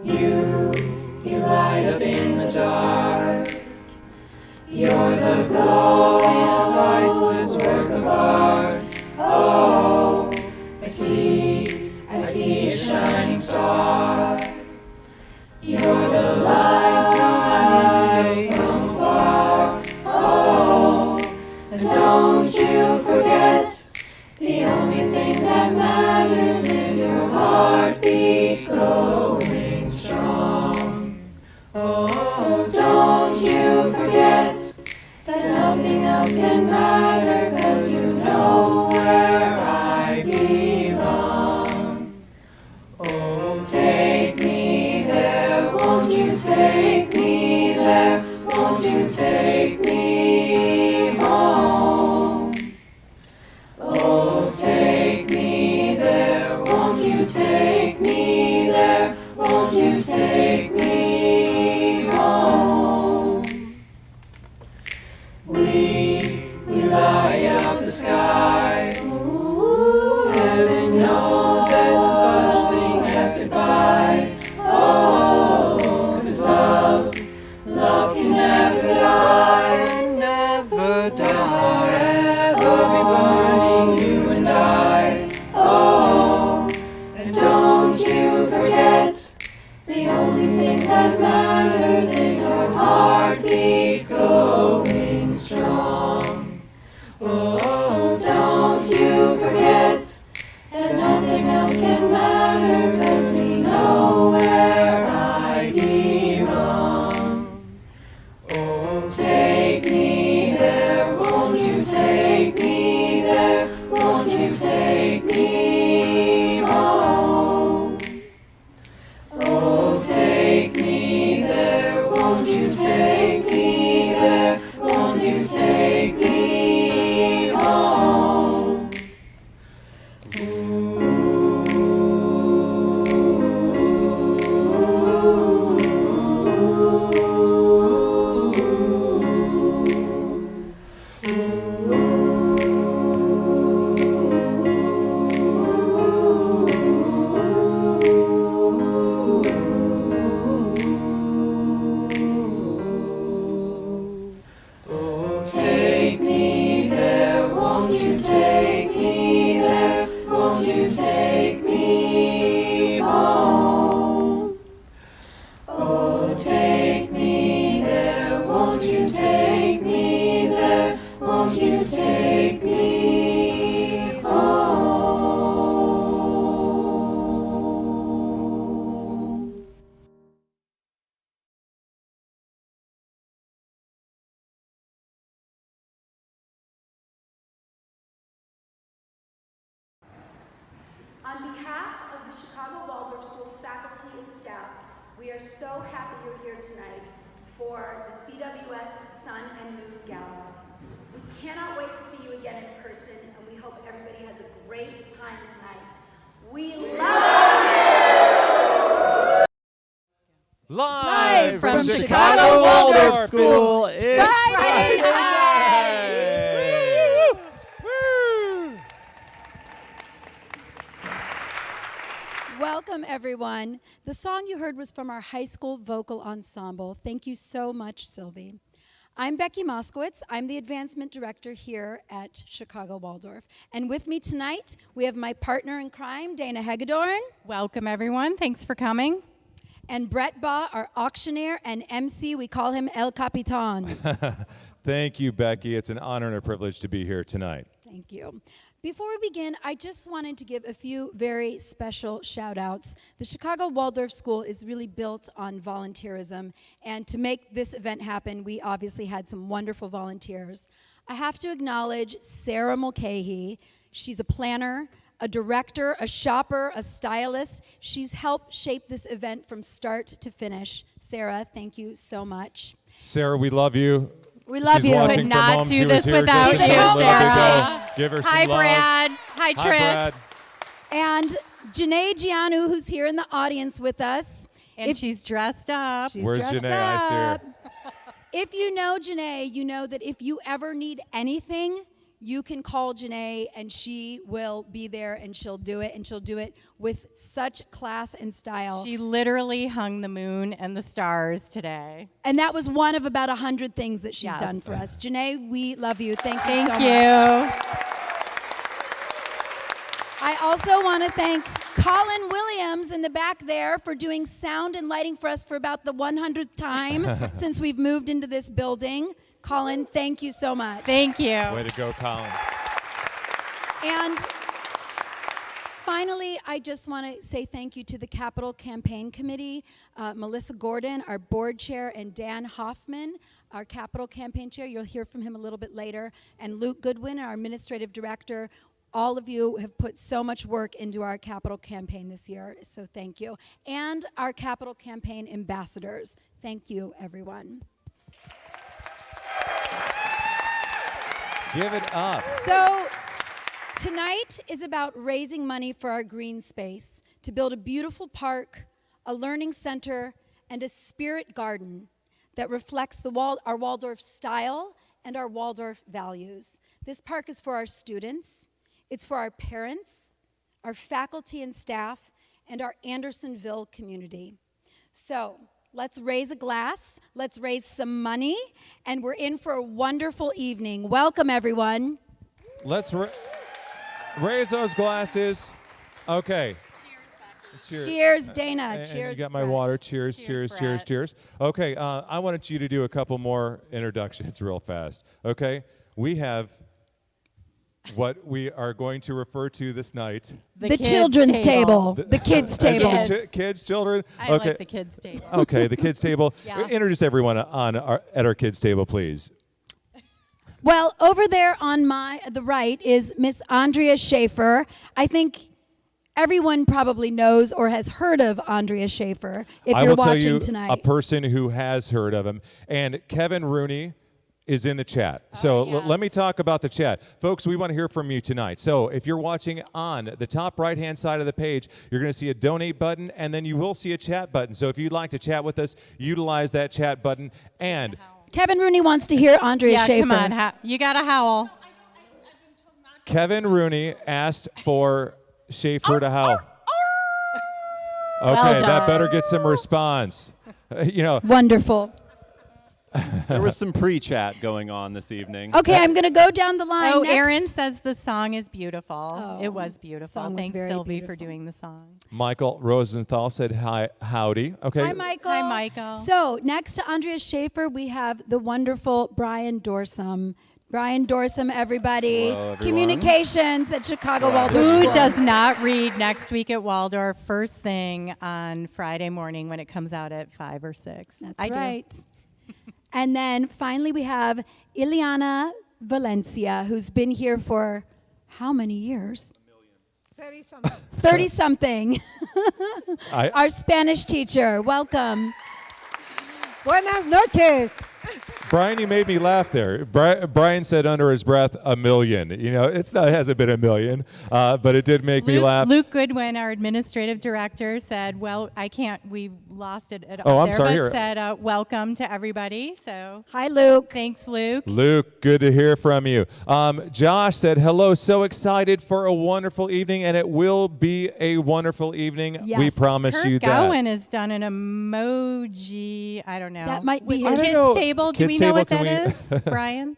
You light up in the dark. You're the glowing, priceless work of art. Oh, I see a shining star. You're the light from afar. Oh, and don't you forget, the only thing that matters is your heartbeat going strong. Oh, don't you forget that nothing else can matter, 'cause you know where I belong. Oh, take me there, won't you take me there, won't you take me home? Oh, take me there, won't you take me there, won't you take me home? We light up the sky. Heaven knows there's no such thing as goodbye. Oh, 'cause love can never die, never die, forever be burning, you and I. Oh, and don't you forget, the only thing that matters is your heartbeat's going strong. Oh, don't you forget that nothing else can matter, 'cause we know where I belong. Oh, take me there, won't you take me there, won't you take me home? Oh, take me there, won't you take me there, won't you take me home? Oh, take me there, won't you take me there, won't you take me home? Oh, take me there, won't you take me there, won't you take me home? On behalf of the Chicago Waldorf School faculty and staff, we are so happy you're here tonight for the CWS Sun and Moon Gala. We cannot wait to see you again in person, and we hope everybody has a great time tonight. We love you! Live from Chicago Waldorf School, it's Friday night! Welcome, everyone. The song you heard was from our high school vocal ensemble. Thank you so much, Sylvie. I'm Becky Moskowitz. I'm the advancement director here at Chicago Waldorf. And with me tonight, we have my partner in crime, Dana Hagedorn. Welcome, everyone. Thanks for coming. And Brett Baugh, our auctioneer and MC. We call him El Capitan. Thank you, Becky. It's an honor and a privilege to be here tonight. Thank you. Before we begin, I just wanted to give a few very special shout-outs. The Chicago Waldorf School is really built on volunteerism, and to make this event happen, we obviously had some wonderful volunteers. I have to acknowledge Sarah Mulcahy. She's a planner, a director, a shopper, a stylist. She's helped shape this event from start to finish. Sarah, thank you so much. Sarah, we love you. We love She's you. watching Could from not home. do She this was here without just you, a little bit ago. Sarah. Give her some Hi, love. Brad. Hi, Trip. Brad. And Janae Gianu, who's here in the audience with us. And she's dressed up. She's Where's dressed Janae? I see her. up. If you know Janae, you know that if you ever need anything, you can call Janae and she will be there and she'll do it, and she'll do it with such class and style. She literally hung the moon and the stars today. And that was one of about 100 things that she's Yes. done for us. Janae, we love you. Thank you Thank so you. much. I also want to thank Colin Williams in the back there for doing sound and lighting for us for about the 100th time since we've moved into this building. Colin, thank you so much. Thank you. Way to go, Colin. And finally, I just want to say thank you to the Capital Campaign Committee, Melissa Gordon, our board chair, and Dan Hoffman, our Capital Campaign chair. You'll hear from him a little bit later. And Luke Goodwin, our administrative director. All of you have put so much work into our Capital Campaign this year, so thank you. And our Capital Campaign ambassadors. Thank you, everyone. Give it up. So tonight is about raising money for our green space to build a beautiful park, a learning center, and a spirit garden that reflects our Waldorf style and our Waldorf values. This park is for our students, it's for our parents, our faculty and staff, and our Andersonville community. So let's raise a glass, let's raise some money, and we're in for a wonderful evening. Welcome, everyone. Let's raise those glasses. Okay. Cheers, Dana. And Cheers. you got my Brett. water. Cheers, cheers, cheers, Brett. cheers. Okay, I wanted you to do a couple more introductions real fast. Okay, we have what we are going to refer to this night. The kids' children's table. The kids' As table. in kids, children. I Okay. like the kids' table. Okay, the kids' table. Yeah. Introduce everyone at our kids' table, please. Well, over there on the right is Miss Andrea Schaefer. I think everyone probably knows or has heard of Andrea Schaefer if I you're will tell watching you tonight. a person who has heard of him, and Kevin Rooney is in the chat. So yes. let me talk about the chat. Folks, we want to hear from you tonight. So if you're watching on the top right-hand side of the page, you're going to see a donate button, and then you will see a chat button. So if you'd like to chat with us, utilize that chat button. And Kevin Rooney wants to hear Andrea Yeah, Schaefer. come on. You got to howl. Kevin Rooney asked for Schaefer to howl. Okay, Well that done. better get some response. Wonderful. There was some pre-chat going on this evening. Okay, I'm going to go down the line. Oh, next. Aaron says the song is beautiful. Oh, It was beautiful. song was Thanks, very Sylvie, for beautiful. doing the song. Michael Rosenthal said hi, howdy. Okay. Hi, Michael. Hi, Michael. So next to Andrea Schaefer, we have the wonderful Brian Dorsum. Brian Dorsum, everybody. Hello, everyone. Communications at Chicago Wow. Waldorf Who School. does not read Next Week at Waldorf first thing on Friday morning when it comes out at 5 or 6? That's I do. right. And then finally we have Ileana Valencia, who's been here for how many years? 30-something. Our Spanish teacher. Welcome. Buenas noches. Brian, you made me laugh there. Brian said under his breath, "a million." You know, it hasn't been a million, but it did make me laugh. Luke Goodwin, our administrative director, said, well, I can't, we lost it at Oh, all I'm there, sorry, but here. said welcome to everybody. So Hi, Luke. thanks, Luke. Luke, good to hear from you. Josh said, hello, so excited for a wonderful evening, and it will be a wonderful evening. Yes. We promise Kurt you that. Gowan has done an emoji, I don't know. That might be With his- kids I don't know. table. Do Kids we know what table, that can is, Brian?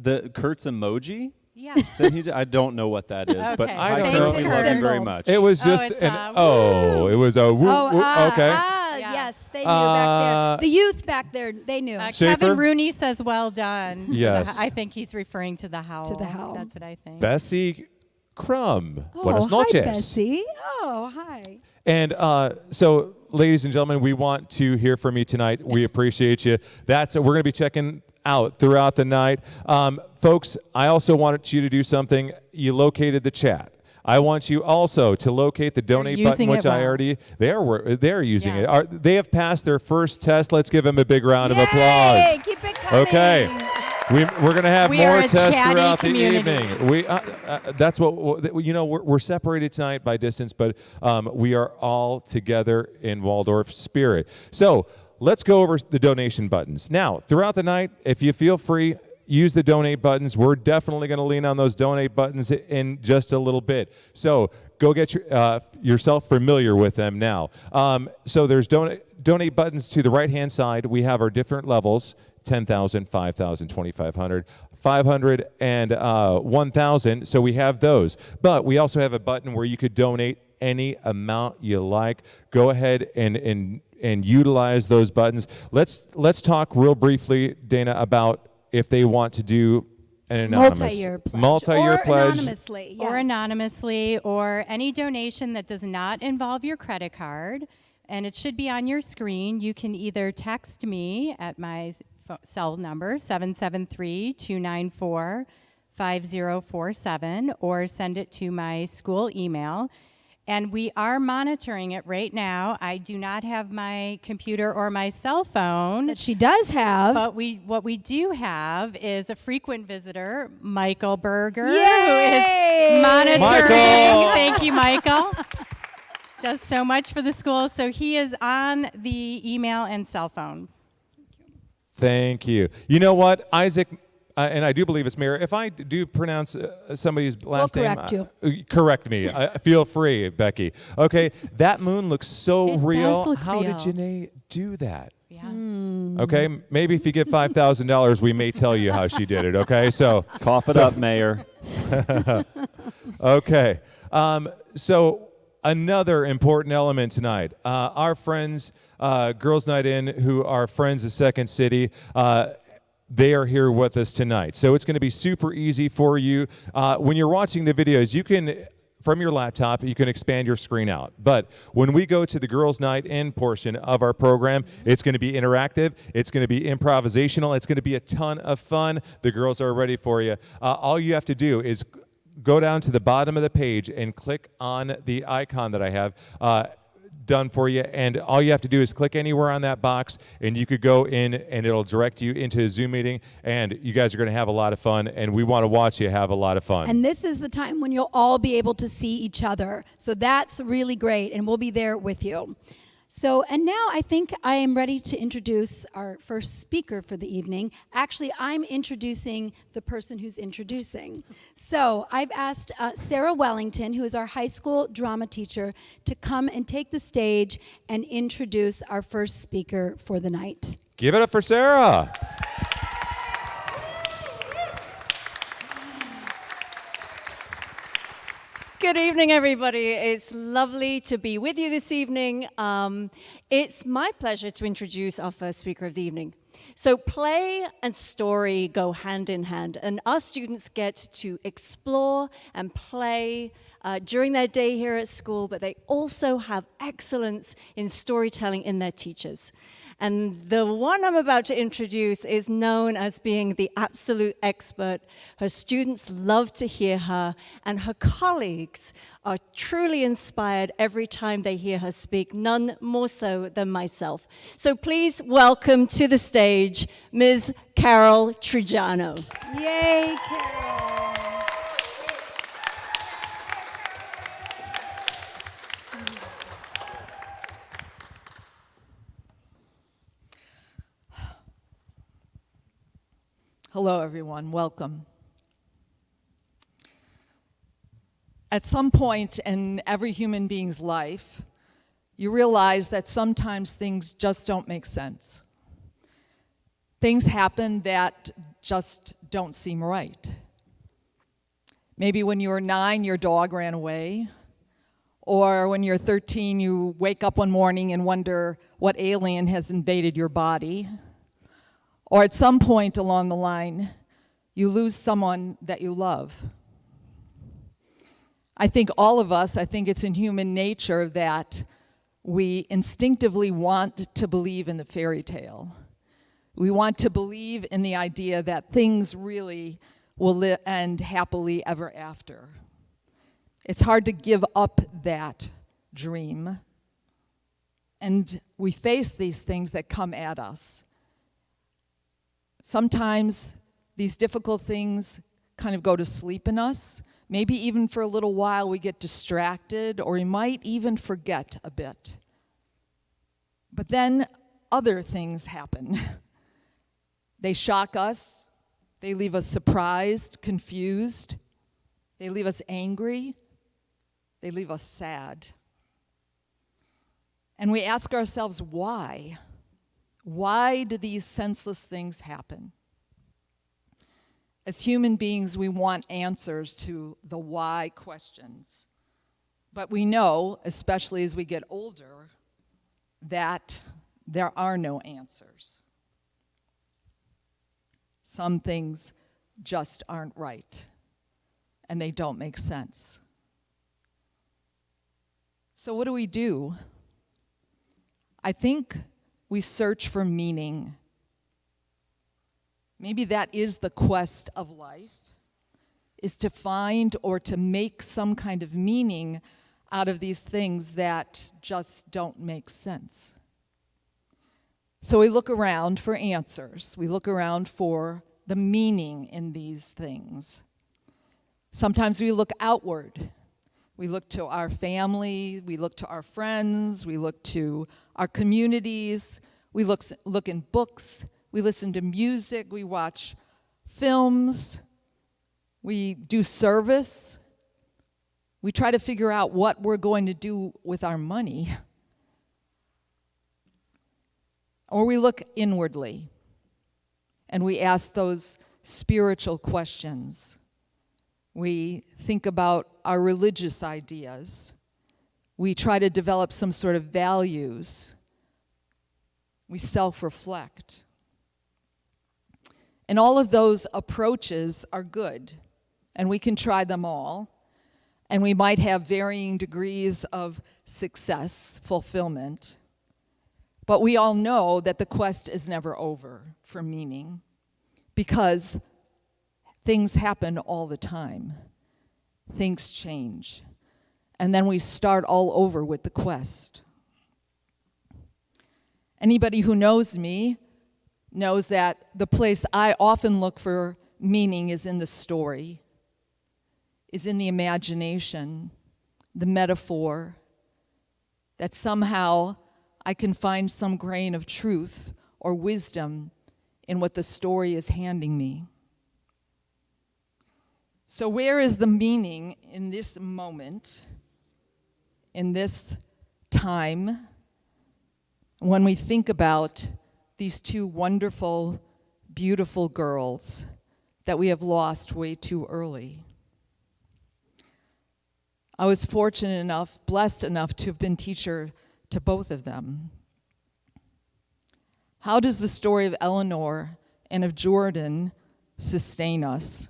The Kurt's emoji? Yeah. That I don't know what that is, but Okay. I don't I know. love you It's a very symbol. much. It was Oh, just it's it was a woo, okay. Yeah. Yes, they knew back there. The youth back there, they knew. Schaefer? Kevin Rooney says, well done. for the Yes. I think he's referring to the howl. To the howl. That's what I think. Bessie Crumb. Oh, Buenas hi, noches. Bessie. Oh, hi. And so, ladies and gentlemen, we want to hear from you tonight. We appreciate you. We're going to be checking out throughout the night. Folks, I also wanted you to do something. You located the chat. I want you also to locate the donate button, using which it I well. already, they're using Yes. it. They have passed their first test. Let's give them a big round of Yay! applause. Keep it coming. Okay. We're going to have We more are a tests chatty throughout the community. evening. That's what, we're separated tonight by distance, but we are all together in Waldorf spirit. So let's go over the donation buttons. Now, throughout the night, if you feel free, use the donate buttons. We're definitely going to lean on those donate buttons in just a little bit. So go get yourself familiar with them now. So there's donate buttons to the right-hand side. We have our different levels, 10,000, 5,000, 2,500, 500, and 1,000. So we have those. But we also have a button where you could donate any amount you like. Go ahead and utilize those buttons. Let's talk real briefly, Dana, about if they want to do an anonymous multi-year pledge. Multi-year or pledge. Anonymously, yes. Or anonymously, or any donation that does not involve your credit card. And it should be on your screen. You can either text me at my cell number, 773-294-5047, or send it to my school email. And we are monitoring it right now. I do not have my computer or my cell phone. But she does have. But what we do have is a frequent visitor, Michael Berger, Yay! who is monitoring. Michael! Thank you, Michael. Does so much for the school. So he is on the email and cell phone. Thank you. You know what, Isaac, and I do believe it's Mayor. If I do pronounce somebody's last We'll name, correct you. Correct me. Feel free, Becky. Okay, that moon looks so It real. does look How real. did Janae do that? Yeah. Okay, maybe if you get $5,000, we may tell you how she did it. Okay, so Cough it up, Mayor. okay, so another important element tonight. Our friends, Girls Night In, who are friends of Second City, they are here with us tonight. So it's going to be super easy for you. When you're watching the videos, you can, from your laptop, you can expand your screen out. But when we go to the Girls Night In portion of our program, it's going to be interactive. It's going to be improvisational. It's going to be a ton of fun. The girls are ready for you. All you have to do is go down to the bottom of the page and click on the icon that I have done for you, and all you have to do is click anywhere on that box, and you could go in and it'll direct you into a Zoom meeting, and you guys are going to have a lot of fun, and we want to watch you have a lot of fun. And this is the time when you'll all be able to see each other. So that's really great, and we'll be there with you. So, and now I think I am ready to introduce our first speaker for the evening. Actually, I'm introducing the person who's introducing. So I've asked Sarah Wellington, who is our high school drama teacher, to come and take the stage and introduce our first speaker for the night. Give it up for Sarah. Good evening, everybody. It's lovely to be with you this evening. It's my pleasure to introduce our first speaker of the evening. So play and story go hand in hand, and our students get to explore and play during their day here at school, but they also have excellence in storytelling in their teachers. And the one I'm about to introduce is known as being the absolute expert. Her students love to hear her, and her colleagues are truly inspired every time they hear her speak, none more so than myself. So please welcome to the stage Ms. Carol Trigiano. Yay, Carol. Hello, everyone. Welcome. At some point in every human being's life, you realize that sometimes things just don't make sense. Things happen that just don't seem right. Maybe when you were 9, your dog ran away. Or when you're 13, you wake up one morning and wonder what alien has invaded your body. Or at some point along the line, you lose someone that you love. I think all of us, I think it's in human nature that we instinctively want to believe in the fairy tale. We want to believe in the idea that things really will end happily ever after. It's hard to give up that dream. And we face these things that come at us. Sometimes these difficult things kind of go to sleep in us. Maybe even for a little while we get distracted, or we might even forget a bit. But then other things happen. They shock us, They leave us surprised, confused. They leave us angry. They leave us sad. And we ask ourselves, why? Why do these senseless things happen? As human beings, we want answers to the why questions. But we know, especially as we get older, that there are no answers. Some things just aren't right, and they don't make sense. So what do? I think we search for meaning. Maybe that is the quest of life, is to find or to make some kind of meaning out of these things that just don't make sense. So we look around for answers. We look around for the meaning in these things. Sometimes we look outward. We look to our family, we look to our friends, we look to our communities, we look in books, we listen to music, we watch films, we do service. We try to figure out what we're going to do with our money. Or we look inwardly and we ask those spiritual questions. We think about our religious ideas. We try to develop some sort of values. We self-reflect. And all of those approaches are good, and we can try them all. And we might have varying degrees of success, fulfillment. But we all know that the quest is never over for meaning, because things happen all the time. Things change. And then we start all over with the quest. Anybody who knows me knows that the place I often look for meaning is in the story, is in the imagination, the metaphor, that somehow I can find some grain of truth or wisdom in what the story is handing me. So where is the meaning in this moment, in this time, when we think about these two wonderful, beautiful girls that we have lost way too early? I was fortunate enough, blessed enough to have been teacher to both of them. How does the story of Eleanor and of Jordan sustain us?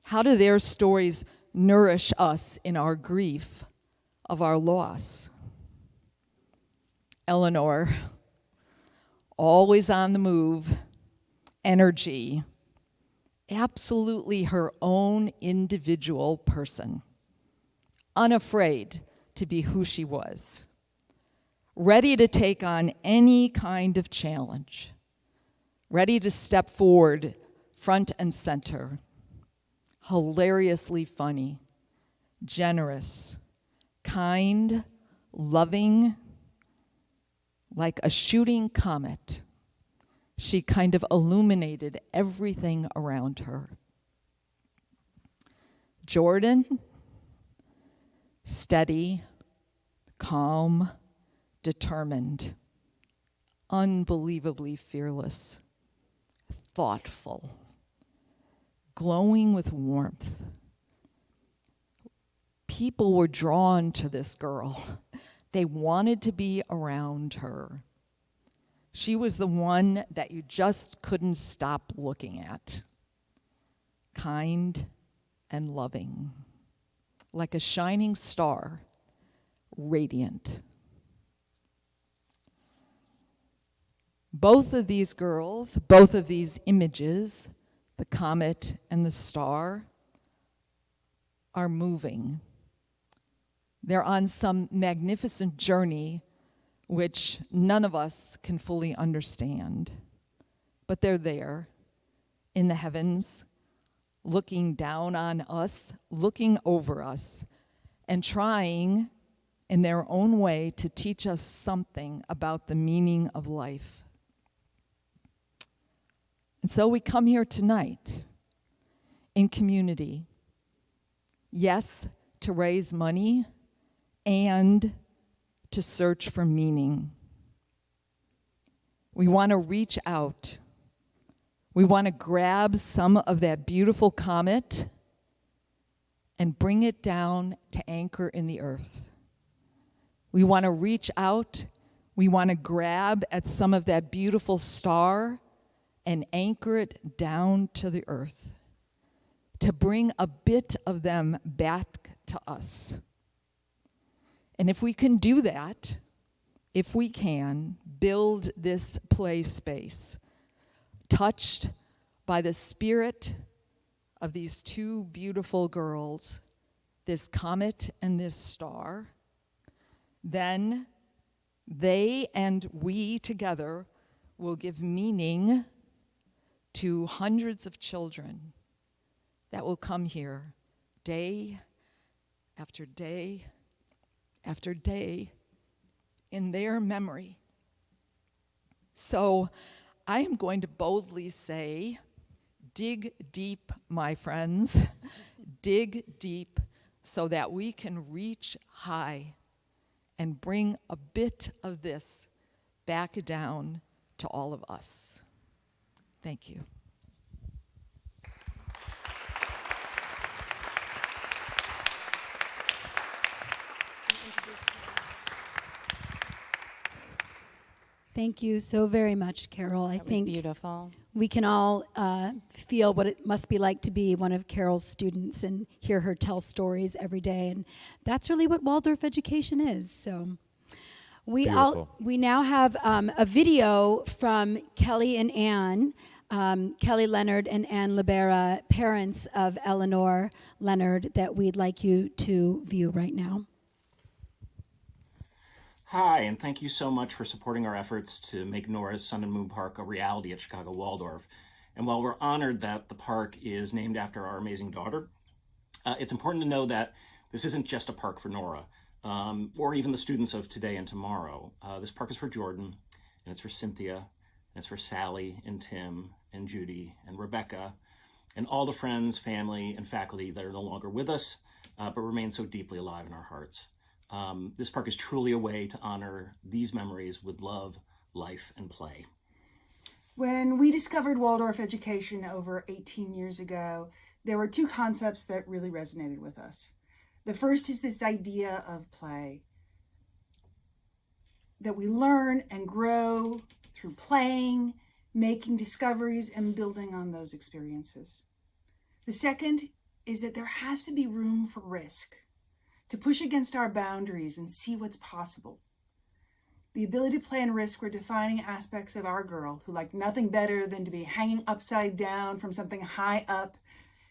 How do their stories nourish us in our grief of our loss? Eleanor, always on the move, energy, absolutely her own individual person, unafraid to be who she was, ready to take on any kind of challenge, ready to step forward front and center, hilariously funny, generous, kind, loving, like a shooting comet. She kind of illuminated everything around her. Jordan, steady, calm, determined, unbelievably fearless, thoughtful, glowing with warmth. People were drawn to this girl. They wanted to be around her. She was the one that you just couldn't stop looking at. Kind and loving, like a shining star, radiant. Both of these girls, both of these images, the comet and the star, are moving. They're on some magnificent journey which none of us can fully understand. But they're there in the heavens, looking down on us, looking over us, and trying in their own way to teach us something about the meaning of life. And so we come here tonight in community, yes, to raise money and to search for meaning. We want to reach out. We want to grab some of that beautiful comet and bring it down to anchor in the earth. We want to reach out. We want to grab at some of that beautiful star and anchor it down to the earth, to bring a bit of them back to us. And if we can do that, if we can build this play space, touched by the spirit of these two beautiful girls, this comet and this star, then they and we together will give meaning to hundreds of children that will come here day after day after day in their memory. So I am going to boldly say, dig deep, my friends. Dig deep so that we can reach high and bring a bit of this back down to all of us. Thank you. Thank you so very much, Carol. I think Beautiful. we can all feel what it must be like to be one of Carol's students and hear her tell stories every day. And that's really what Waldorf education is. So we now have a video from Kelly and Ann, Kelly Leonard and Ann Libera, parents of Eleanor Leonard, that we'd like you to view right now. Hi, and thank you so much for supporting our efforts to make Nora's Sun and Moon Park a reality at Chicago Waldorf. And while we're honored that the park is named after our amazing daughter, it's important to know that this isn't just a park for Nora, or even the students of today and tomorrow. This park is for Jordan, and it's for Cynthia, and it's for Sally and Tim and Judy and Rebecca, and all the friends, family, and faculty that are no longer with us, but remain so deeply alive in our hearts. This park is truly a way to honor these memories with love, life, and play. When we discovered Waldorf education over 18 years ago, there were two concepts that really resonated with us. The first is this idea of play, that we learn and grow through playing, making discoveries, and building on those experiences. The second is that there has to be room for risk, to push against our boundaries and see what's possible. The ability to play and risk were defining aspects of our girl, who liked nothing better than to be hanging upside down from something high up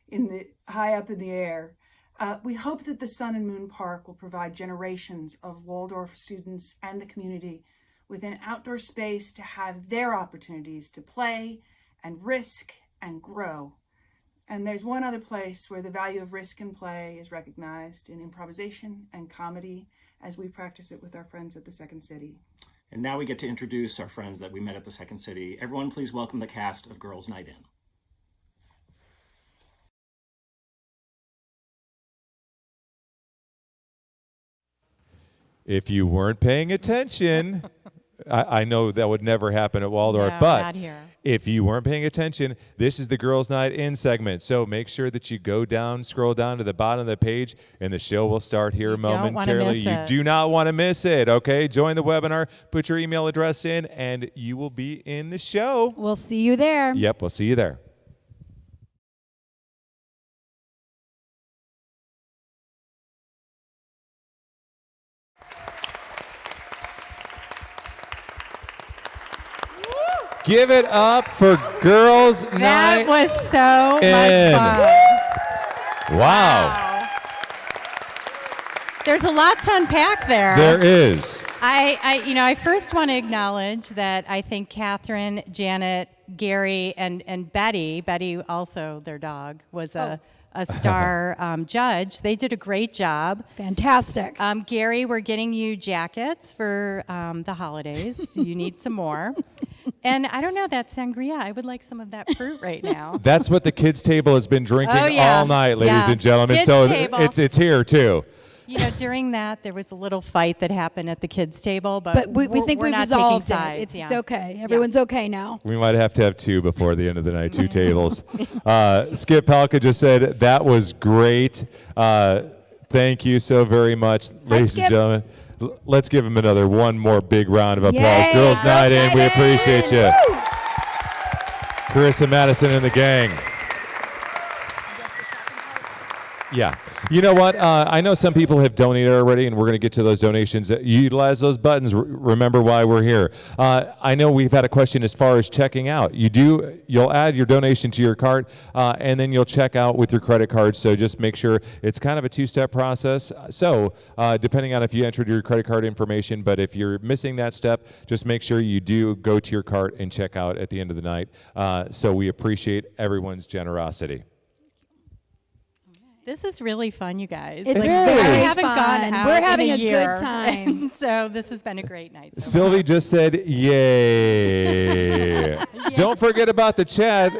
in the air. We hope that the Sun and Moon Park will provide generations of Waldorf students and the community with an outdoor space to have their opportunities to play and risk and grow. And there's one other place where the value of risk and play is recognized in improvisation and comedy as we practice it with our friends at the Second City. And now we get to introduce our friends that we met at the Second City. Everyone please welcome the cast of Girls Night In. If you weren't paying attention, I know that would never happen at Waldorf, No, but not here. if you weren't paying attention, this is the Girls Night In segment. So make sure that you go down, scroll down to the bottom of the page, and the show will start here momentarily. You do not want to miss it, okay? Join the webinar, put your email address in, and you will be in the show. We'll see you there. Yep, we'll see you there. Give it up for Girls Night. That was so much fun. Wow. There's a lot to unpack there. There is. I first want to acknowledge that I think Catherine, Janet, Gary, and Betty also their dog, was a star judge. They did a great job. Fantastic. Gary, we're getting you jackets for the holidays. You need some more. And I don't know, that sangria, I would like some of that fruit right now. That's what the kids' table has been drinking Oh, yeah. all night, ladies Yeah. and gentlemen. Kids' So table. it's here too. You know, during that, there was a little fight that happened at the kids' table, but we think we're we not resolved taking it. sides. It's okay. Everyone's okay now. We might have to have two before the end of the night, two tables. Skip Palka just said, that was great. Thank you so very much, ladies and Skip. gentlemen. Let's give him one more big round of applause. Yay, Girls' Night In, we In. appreciate you. Woo! Carissa Madison and the gang. Yeah. You know what? I know some people have donated already, and we're going to get to those donations. You utilize those buttons. Remember why we're here. I know we've had a question as far as checking out. You'll add your donation to your cart, and then you'll check out with your credit card. So just make sure it's kind of a two-step process. So depending on if you entered your credit card information, but if you're missing that step, just make sure you do go to your cart and check out at the end of the night. So we appreciate everyone's generosity. This is really fun, you guys. It's we very haven't fun. gone out We're having in a year, good time. and so this has been a great night. So Sylvie just said, yay. Don't forget about the chat.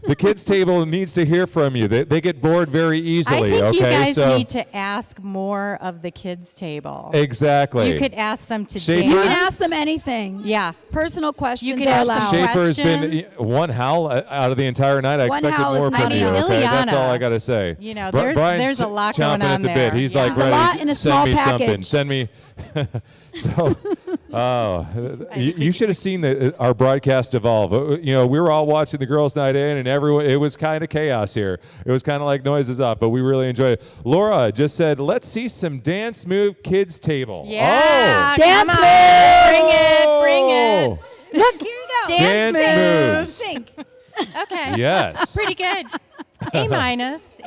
The kids' table needs to hear from you. They get bored very easily. I think you guys so need to ask more of the kids' table. Exactly. You could ask them to Schaefer- dance. You can ask them anything. Yeah. Personal questions can are ask allowed. Schaefer's been questions. one howl out of the entire night. I One expected howl is more not from you. enough. Okay, that's Ileana, all I got to say. you know, Brian's there's a lot chomping going on at the there. bit. He's Yeah. like There's a ready. lot in a Send small me something. package. Send me. So, you should have seen our broadcast evolve. We were all watching the Girls' Night In, and it was kind of chaos here. It was kind of like noises up, but we really enjoyed it. Laura just said, let's see some dance move kids table. Yeah. Dance come on. moves. Bring it. Look, here you go. Dance moves. Sync. Okay. Yes. Pretty good. A minus.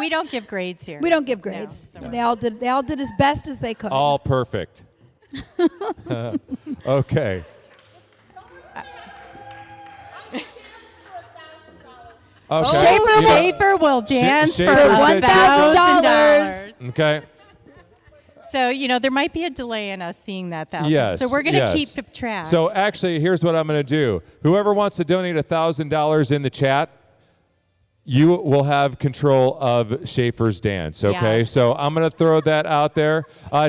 We don't give grades here. We don't give grades. No, so They all did as best as they could. All perfect. Okay. Okay. Schaefer will dance for Schaefer said $1,000. Okay. So, there might be a delay in us seeing that $1,000. Yes. So we're going to yes. keep the track. So actually, here's what I'm going to do. Whoever wants to donate $1,000 in the chat, you will have control of Schaefer's dance, okay? Yes. So I'm going to throw that out there.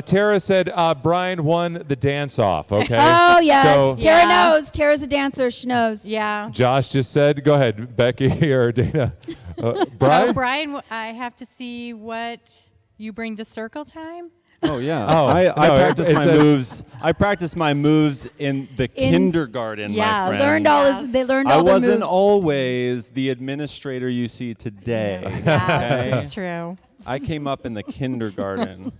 Tara said Brian won the dance-off, okay? Oh, yes. So Tara Yeah. knows. Tara's a dancer. She knows. yeah. Josh just said, go ahead, Becky or Dana. Brian? Oh, Brian, I have to see what you bring to circle time. Oh yeah. Oh, I no, practice it my says- moves. I practice my moves in the kindergarten, yeah, my friend. They learned I all their wasn't moves. always the administrator you see today. Yes, okay? that's true. I came up in the kindergarten.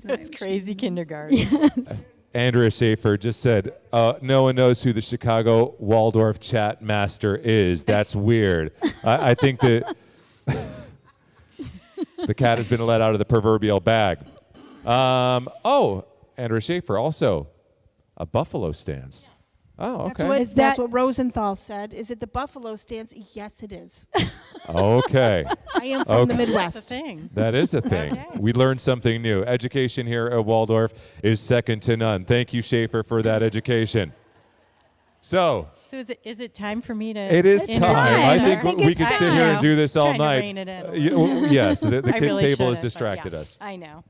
That's crazy kindergarten. Andrea Schaefer just said, no one knows who the Chicago Waldorf chat master is. That's weird. I think that the cat has been let out of the proverbial bag. Andrea Schaefer also a buffalo stance. Oh, okay. That's what Rosenthal said. Is it the buffalo stance? Yes, it is. Okay. I am from the That's a Midwest. thing. That is a thing. Okay. We learned something new. Education here at Waldorf is second to none. Thank you, Schaefer, for that education. So is it time for me to? it is introduce time. I her? think we could sit here and do this all Trying to night. rein it in. Yes, the I kids' really table shouldn't, has but distracted yeah, us. I know.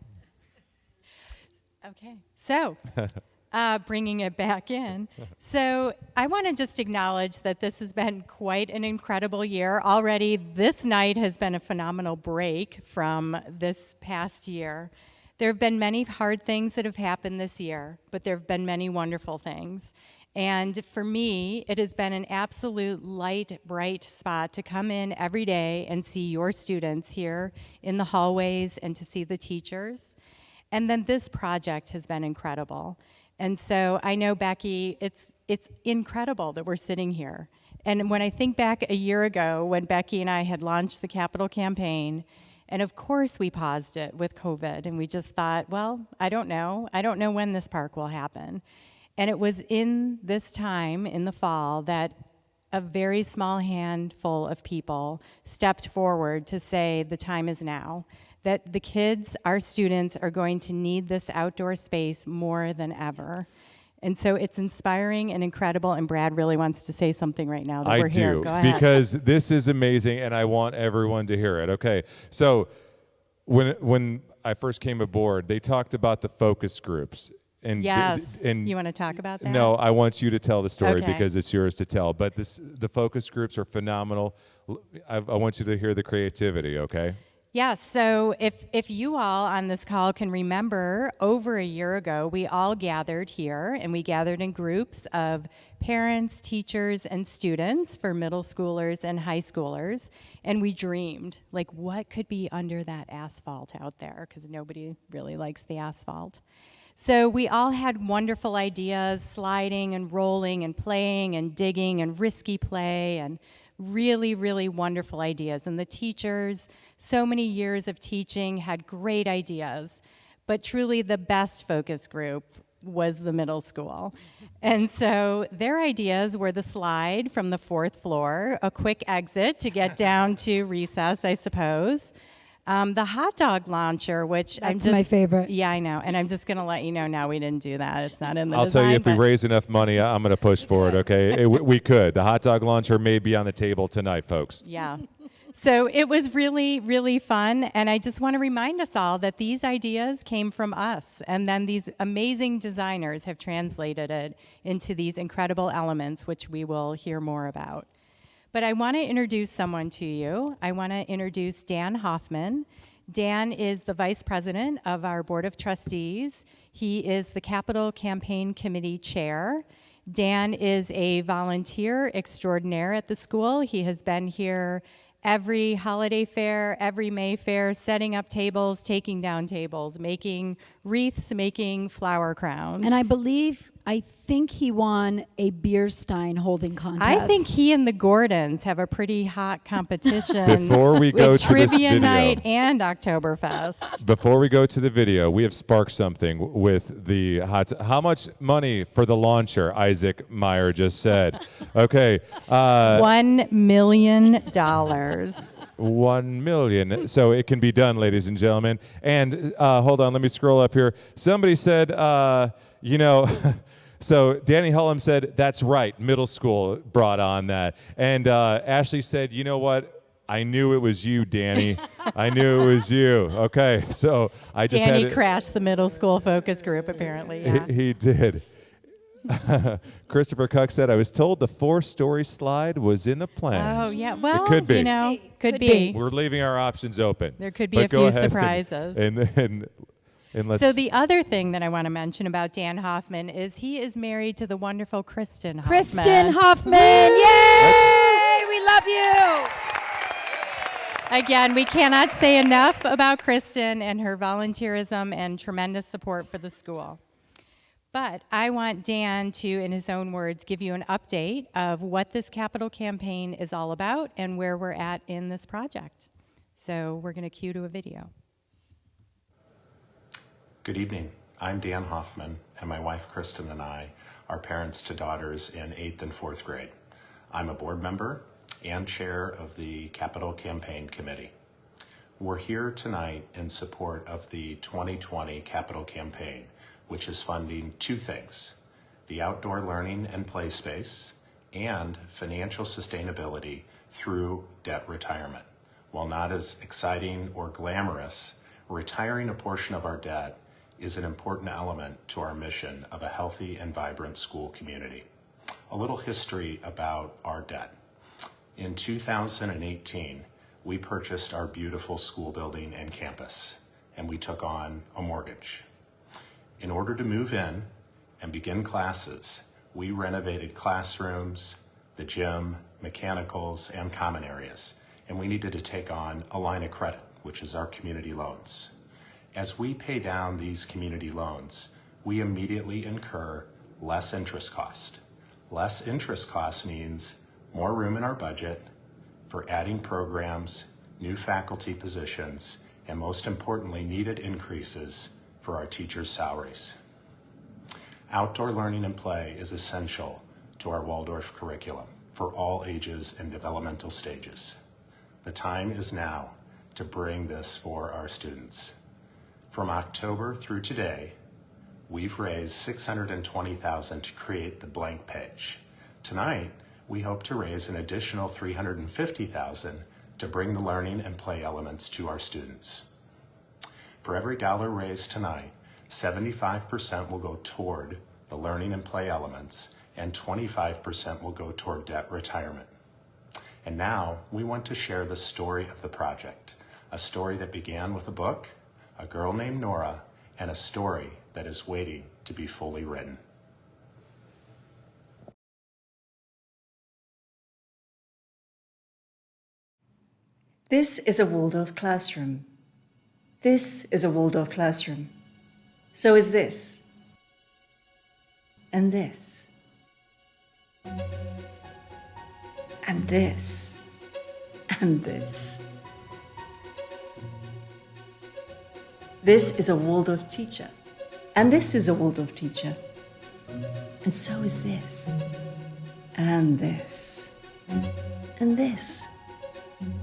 Okay, so bringing it back in. So I want to just acknowledge that this has been quite an incredible year. Already this night has been a phenomenal break from this past year. There have been many hard things that have happened this year, but there have been many wonderful things. And for me, it has been an absolute light, bright spot to come in every day and see your students here in the hallways and to see the teachers. And then this project has been incredible. And so I know, Becky, it's incredible that we're sitting here. And when I think back a year ago when Becky and I had launched the capital campaign, and of course we paused it with COVID, and we just thought, well, I don't know when this park will happen. And it was in this time, in the fall, that a very small handful of people stepped forward to say the time is now, that the kids, our students, are going to need this outdoor space more than ever. And so it's inspiring and incredible, and Brad really wants to say something right now that I we're here. do, Go ahead. because this is amazing, and I want everyone to hear it. Okay, so when I first came aboard, they talked about the focus groups. And Yes. and You want to talk about that? No, I want you to tell the story Okay. because it's yours to tell. But the focus groups are phenomenal. I want you to hear the creativity, okay? Yes, so if you all on this call can remember, over a year ago, we all gathered here, and we gathered in groups of parents, teachers, and students for middle schoolers and high schoolers, and we dreamed, like, what could be under that asphalt out there, because nobody really likes the asphalt. So we all had wonderful ideas, sliding and rolling and playing and digging and risky play and really, really wonderful ideas. And the teachers, so many years of teaching, had great ideas. But truly the best focus group was the middle school. And so their ideas were the slide from the 4th floor, a quick exit to get down to recess, I suppose. The hot dog launcher, which That's my favorite. Yeah, I know. And I'm just going to let you know now we didn't do that. It's not in the I'll design. tell you, if we but- raise enough money, I'm going to push for it, okay? We could. The hot dog launcher may be on the table tonight, folks. Yeah. So it was really, really fun. And I just want to remind us all that these ideas came from us. And then these amazing designers have translated it into these incredible elements, which we will hear more about. But I want to introduce someone to you. I want to introduce Dan Hoffman. Dan is the vice president of our board of trustees. He is the Capital Campaign Committee chair. Dan is a volunteer extraordinaire at the school. He has been here every holiday fair, every May fair, setting up tables, taking down tables, making wreaths, making flower crowns. And I think he won a beer stein holding contest. I think he and the Gordons have a pretty hot competition. Before we go with to this Trivia video. Night and Oktoberfest. Before we go to the video, we have sparked something with the hot. How much money for the launcher? Isaac Meyer just said. Okay. $1 million. 1 million. So it can be done, ladies and gentlemen. And hold on, let me scroll up here. Somebody said, so Danny Hullum said, that's right, middle school brought on that. And Ashley said, you know what? I knew it was you, Danny. I knew it was you. Okay, so I just Danny had to, crashed the middle school focus group, apparently. Yeah. He did. Christopher Cuck said, I was told the 4-story slide was in the plans. Oh, yeah. Well, it could be. Could be. We're leaving our options open. There could be But a go few ahead surprises. And let's So the other thing that I want to mention about Dan Hoffman is he is married to the wonderful Kristen Hoffman. Kristen Hoffman, yay! We love you. Again, we cannot say enough about Kristen and her volunteerism and tremendous support for the school. But I want Dan to, in his own words, give you an update of what this capital campaign is all about and where we're at in this project. So we're going to cue to a video. Good evening. I'm Dan Hoffman, and my wife Kristen and I are parents to daughters in 8th and 4th grade. I'm a board member and chair of the Capital Campaign Committee. We're here tonight in support of the 2020 Capital Campaign, which is funding 2 things: the outdoor learning and play space and financial sustainability through debt retirement. While not as exciting or glamorous, retiring a portion of our debt is an important element to our mission of a healthy and vibrant school community. A little history about our debt. In 2018, we purchased our beautiful school building and campus, and we took on a mortgage. In order to move in and begin classes, we renovated classrooms, the gym, mechanicals, and common areas, and we needed to take on a line of credit, which is our community loans. As we pay down these community loans, we immediately incur less interest cost. Less interest cost means more room in our budget for adding programs, new faculty positions, and most importantly, needed increases for our teachers' salaries. Outdoor learning and play is essential to our Waldorf curriculum for all ages and developmental stages. The time is now to bring this for our students. From October through today, we've raised $620,000 to create the blank page. Tonight, we hope to raise an additional $350,000 to bring the learning and play elements to our students. For every dollar raised tonight, 75% will go toward the learning and play elements, and 25% will go toward debt retirement. And now we want to share the story of the project, a story that began with a book, a girl named Nora, and a story that is waiting to be fully written. This is a Waldorf classroom. This is a Waldorf classroom. So is this. And this. And this. And this. This is a Waldorf teacher. And this is a Waldorf teacher. And so is this. And this. And this.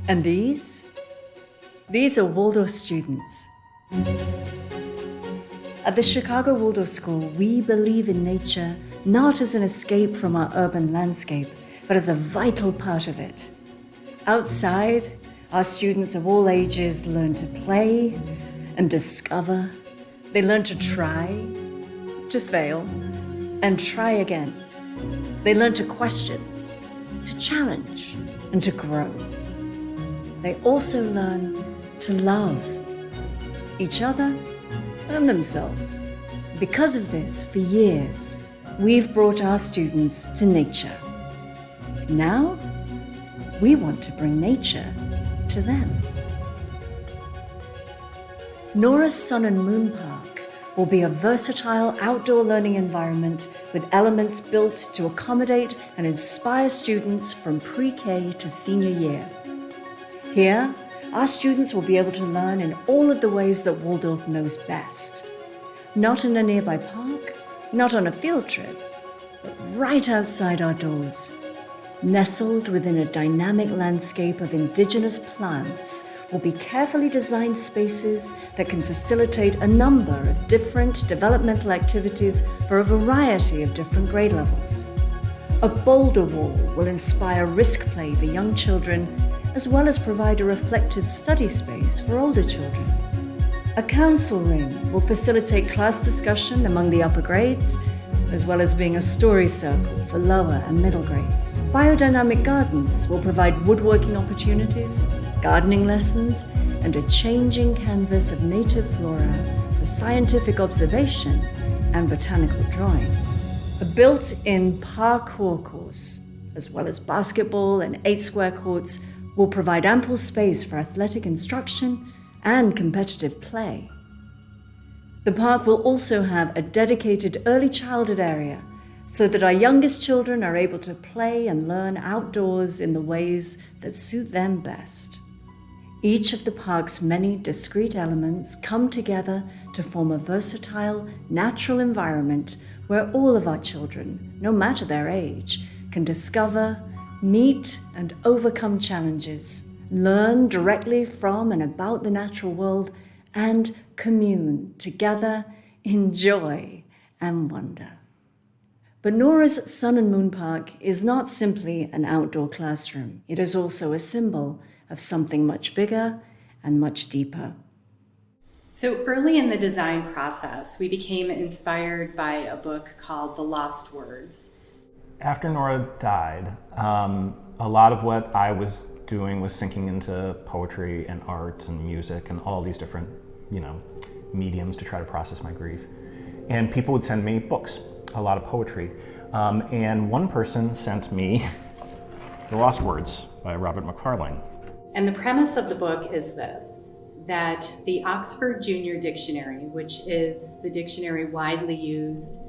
And these are Waldorf students. At the Chicago Waldorf School, we believe in nature not as an escape from our urban landscape, but as a vital part of it. Outside, our students of all ages learn to play and discover. They learn to try, to fail, and try again. They learn to question, to challenge, and to grow. They also learn to love each other and themselves. Because of this, for years, we've brought our students to nature. Now, we want to bring nature to them. Nora's Sun and Moon Park will be a versatile outdoor learning environment with elements built to accommodate and inspire students from pre-K to senior year. Here, our students will be able to learn in all of the ways that Waldorf knows best. Not in a nearby park, not on a field trip, but right outside our doors. Nestled within a dynamic landscape of indigenous plants will be carefully designed spaces that can facilitate a number of different developmental activities for a variety of different grade levels. A boulder wall will inspire risk play for young children, as well as provide a reflective study space for older children. A council ring will facilitate class discussion among the upper grades, as well as being a story circle for lower and middle grades. Biodynamic gardens will provide woodworking opportunities, gardening lessons, and a changing canvas of native flora for scientific observation and botanical drawing. A built-in parkour course, as well as basketball and 8 square courts, will provide ample space for athletic instruction and competitive play. The park will also have a dedicated early childhood area so that our youngest children are able to play and learn outdoors in the ways that suit them best. Each of the park's many discrete elements come together to form a versatile, natural environment where all of our children, no matter their age, can discover, meet and overcome challenges, learn directly from and about the natural world, and commune together in joy and wonder. But Nora's Sun and Moon Park is not simply an outdoor classroom. It is also a symbol of something much bigger and much deeper. So early in the design process, we became inspired by a book called The Lost Words. After Nora died, a lot of what I was doing was sinking into poetry and art and music and all these different, mediums to try to process my grief. And people would send me books, a lot of poetry. And one person sent me The Lost Words by Robert Mcfarlane. And the premise of the book is this, that the Oxford Junior Dictionary, which is the dictionary widely used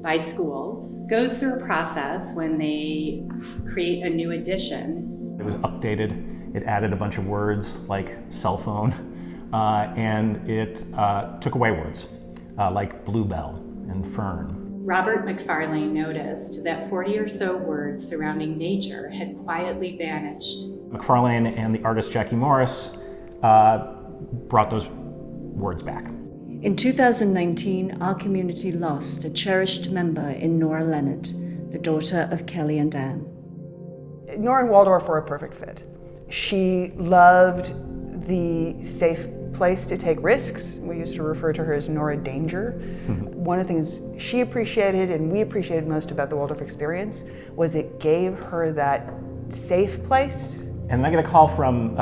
by schools, goes through a process when they create a new edition. It was updated, it added a bunch of words like cell phone, and it took away words like bluebell and fern. Robert Mcfarlane noticed that 40 or so words surrounding nature had quietly vanished. Mcfarlane and the artist Jackie Morris brought those words back. In 2019, our community lost a cherished member in Nora Leonard, the daughter of Kelly and Ann. Nora and Waldorf were a perfect fit. She loved the safe place to take risks. We used to refer to her as Nora Danger. One of the things she appreciated and we appreciated most about the Waldorf experience was it gave her that safe place. And I get a call from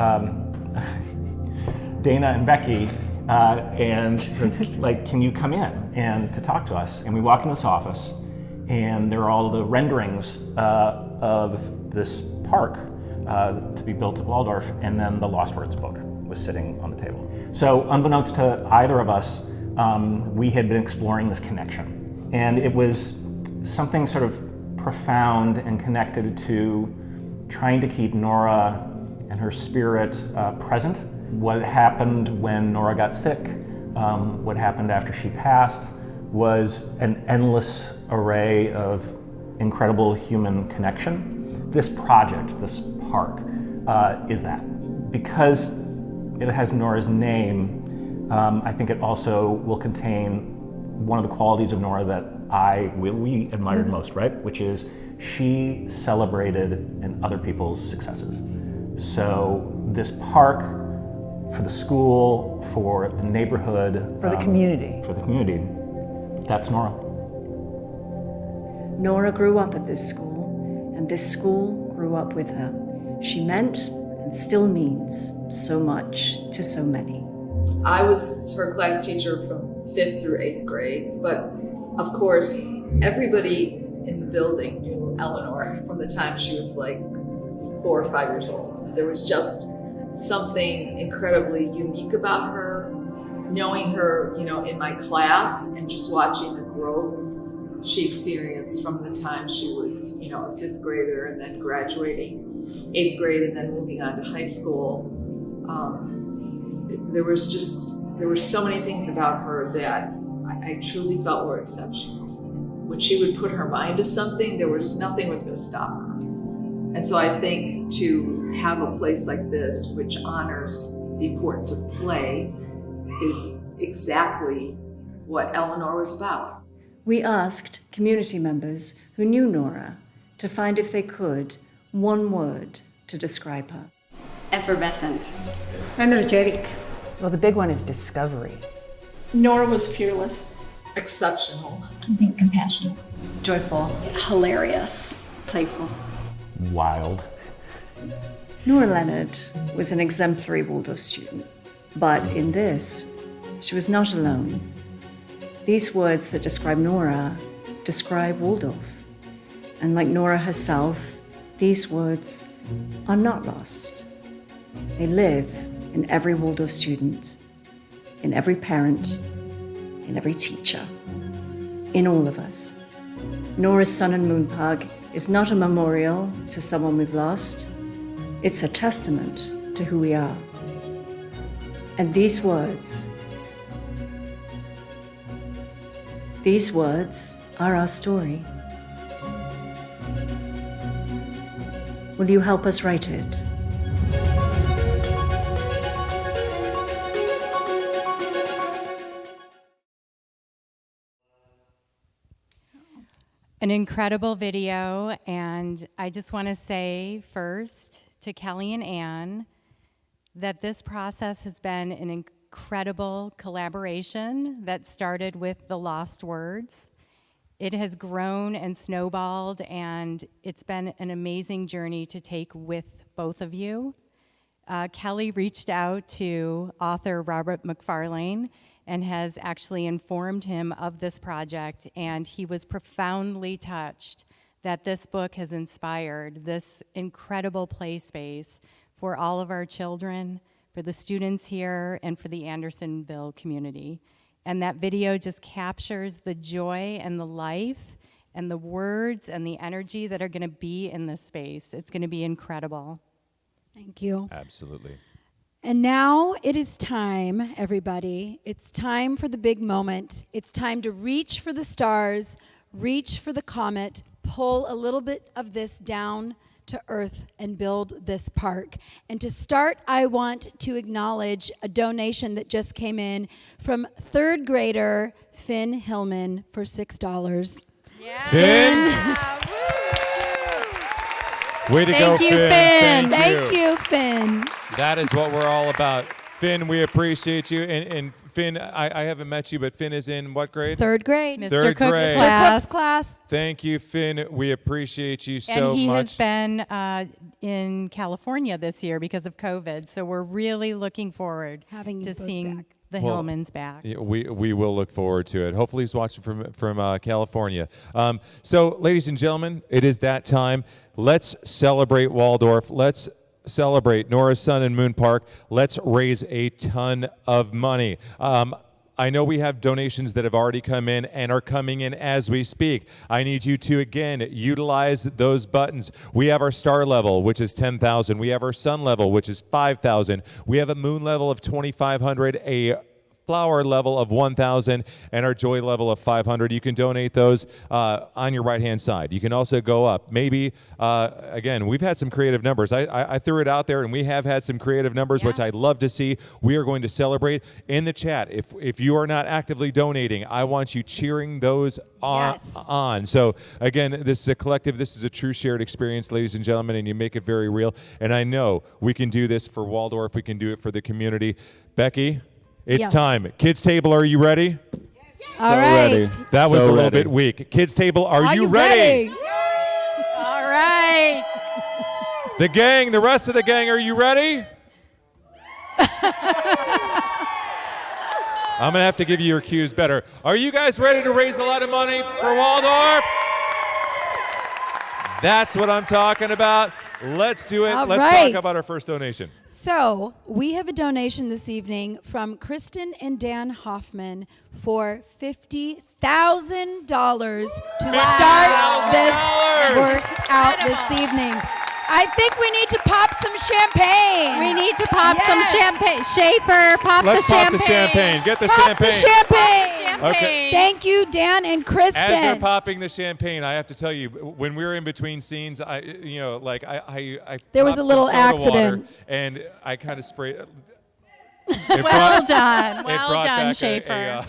Dana and Becky, and she says, like, can you come in and to talk to us? And we walk in this office, and there are all the renderings of this park to be built at Waldorf, and then the Lost Words book was sitting on the table. So unbeknownst to either of us, we had been exploring this connection. And it was something sort of profound and connected to trying to keep Nora and her spirit present. What happened when Nora got sick, what happened after she passed, was an endless array of incredible human connection. This project, this park, is that. Because it has Nora's name, I think it also will contain one of the qualities of Nora that we admired most, right? Which is she celebrated in other people's successes. So this park, for the school, for the neighborhood, for the community. For the community, that's Nora. Nora grew up at this school, and this school grew up with her. She meant and still means so much to so many. I was her class teacher from 5th through 8th grade, but of course, everybody in the building knew Eleanor from the time she was like 4 or 5 years old. There was just something incredibly unique about her. Knowing her, in my class and just watching the growth she experienced from the time she was, a 5th grader and then graduating 8th grade and then moving on to high school. There were so many things about her that I truly felt were exceptional. When she would put her mind to something, nothing was going to stop her. And so I think to have a place like this, which honors the importance of play, is exactly what Eleanor was about. We asked community members who knew Nora to find, if they could, one word to describe her. Effervescent. Energetic. Well, the big one is discovery. Nora was fearless. Exceptional. I think compassionate. Joyful. Hilarious. Playful. Wild. Nora Leonard was an exemplary Waldorf student, but in this, she was not alone. These words that describe Nora describe Waldorf. And like Nora herself, these words are not lost. They live in every Waldorf student, in every parent, in every teacher, in all of us. Nora's Sun and Moon Park is not a memorial to someone we've lost. It's a testament to who we are. And these words are our story. Will you help us write it? An incredible video, and I just want to say first to Kelly and Ann that this process has been an incredible collaboration that started with the Lost Words. It has grown and snowballed, and it's been an amazing journey to take with both of you. Kelly reached out to author Robert Mcfarlane and has actually informed him of this project, and he was profoundly touched that this book has inspired this incredible play space for all of our children, for the students here, and for the Andersonville community. And that video just captures the joy and the life and the words and the energy that are going to be in this space. It's going to be incredible. Thank you. Absolutely. And now it is time, everybody. It's time for the big moment. It's time to reach for the stars, reach for the comet, pull a little bit of this down to earth and build this park. And to start, I want to acknowledge a donation that just came in from third grader Finn Hillman for $6. Finn? Way to go, Finn. Thank you, Finn. That is what we're all about. Finn, we appreciate you. And Finn, I haven't met you, but Finn is in what grade? Third grade. Third grade. Mr. Cook's class. Thank you, Finn. We appreciate you so much. And he has been in California this year because of COVID, so we're really looking forward to seeing the Hillmans back. Yeah, we will look forward to it. Hopefully he's watching from California. So, ladies and gentlemen, it is that time. Let's celebrate Waldorf. Let's celebrate Nora's Sun and Moon Park. Let's raise a ton of money. I know we have donations that have already come in and are coming in as we speak. I need you to, again, utilize those buttons. We have our star level, which is $10,000. We have our sun level, which is $5,000. We have a moon level of $2,500, a flower level of $1,000, and our joy level of $500. You can donate those on your right-hand side. You can also go up. Maybe, again, we've had some creative numbers. I threw it out there, and we have had some creative numbers, which I'd love to see. We are going to celebrate in the chat. If you are not actively donating, I want you cheering those on. So, again, this is a collective. This is a true shared experience, ladies and gentlemen, and you make it very real. And I know we can do this for Waldorf. We can do it for the community. Becky? It's time. Kids Table, are you ready? All right. Ready. That was a little bit weak. Kids Table, are you ready? All right. The gang, the rest of the gang, are you ready? I'm going to have to give you your cues better. Are you guys ready to raise a lot of money for Waldorf? That's what I'm talking about. Let's do it. Let's talk about our first donation. So we have a donation this evening from Kristen and Dan Hoffman for $50,000 to start this work out this evening. I think we need to pop some champagne. We need to pop some champagne. Schaefer, pop the champagne. Let's pop the champagne. Get the pop champagne. The champagne. Okay. Thank you, Dan and Kristen. As they're popping the champagne, I have to tell you, when we were in between scenes, I there was a little water, accident, and I kind of sprayed. Well done, Schaefer.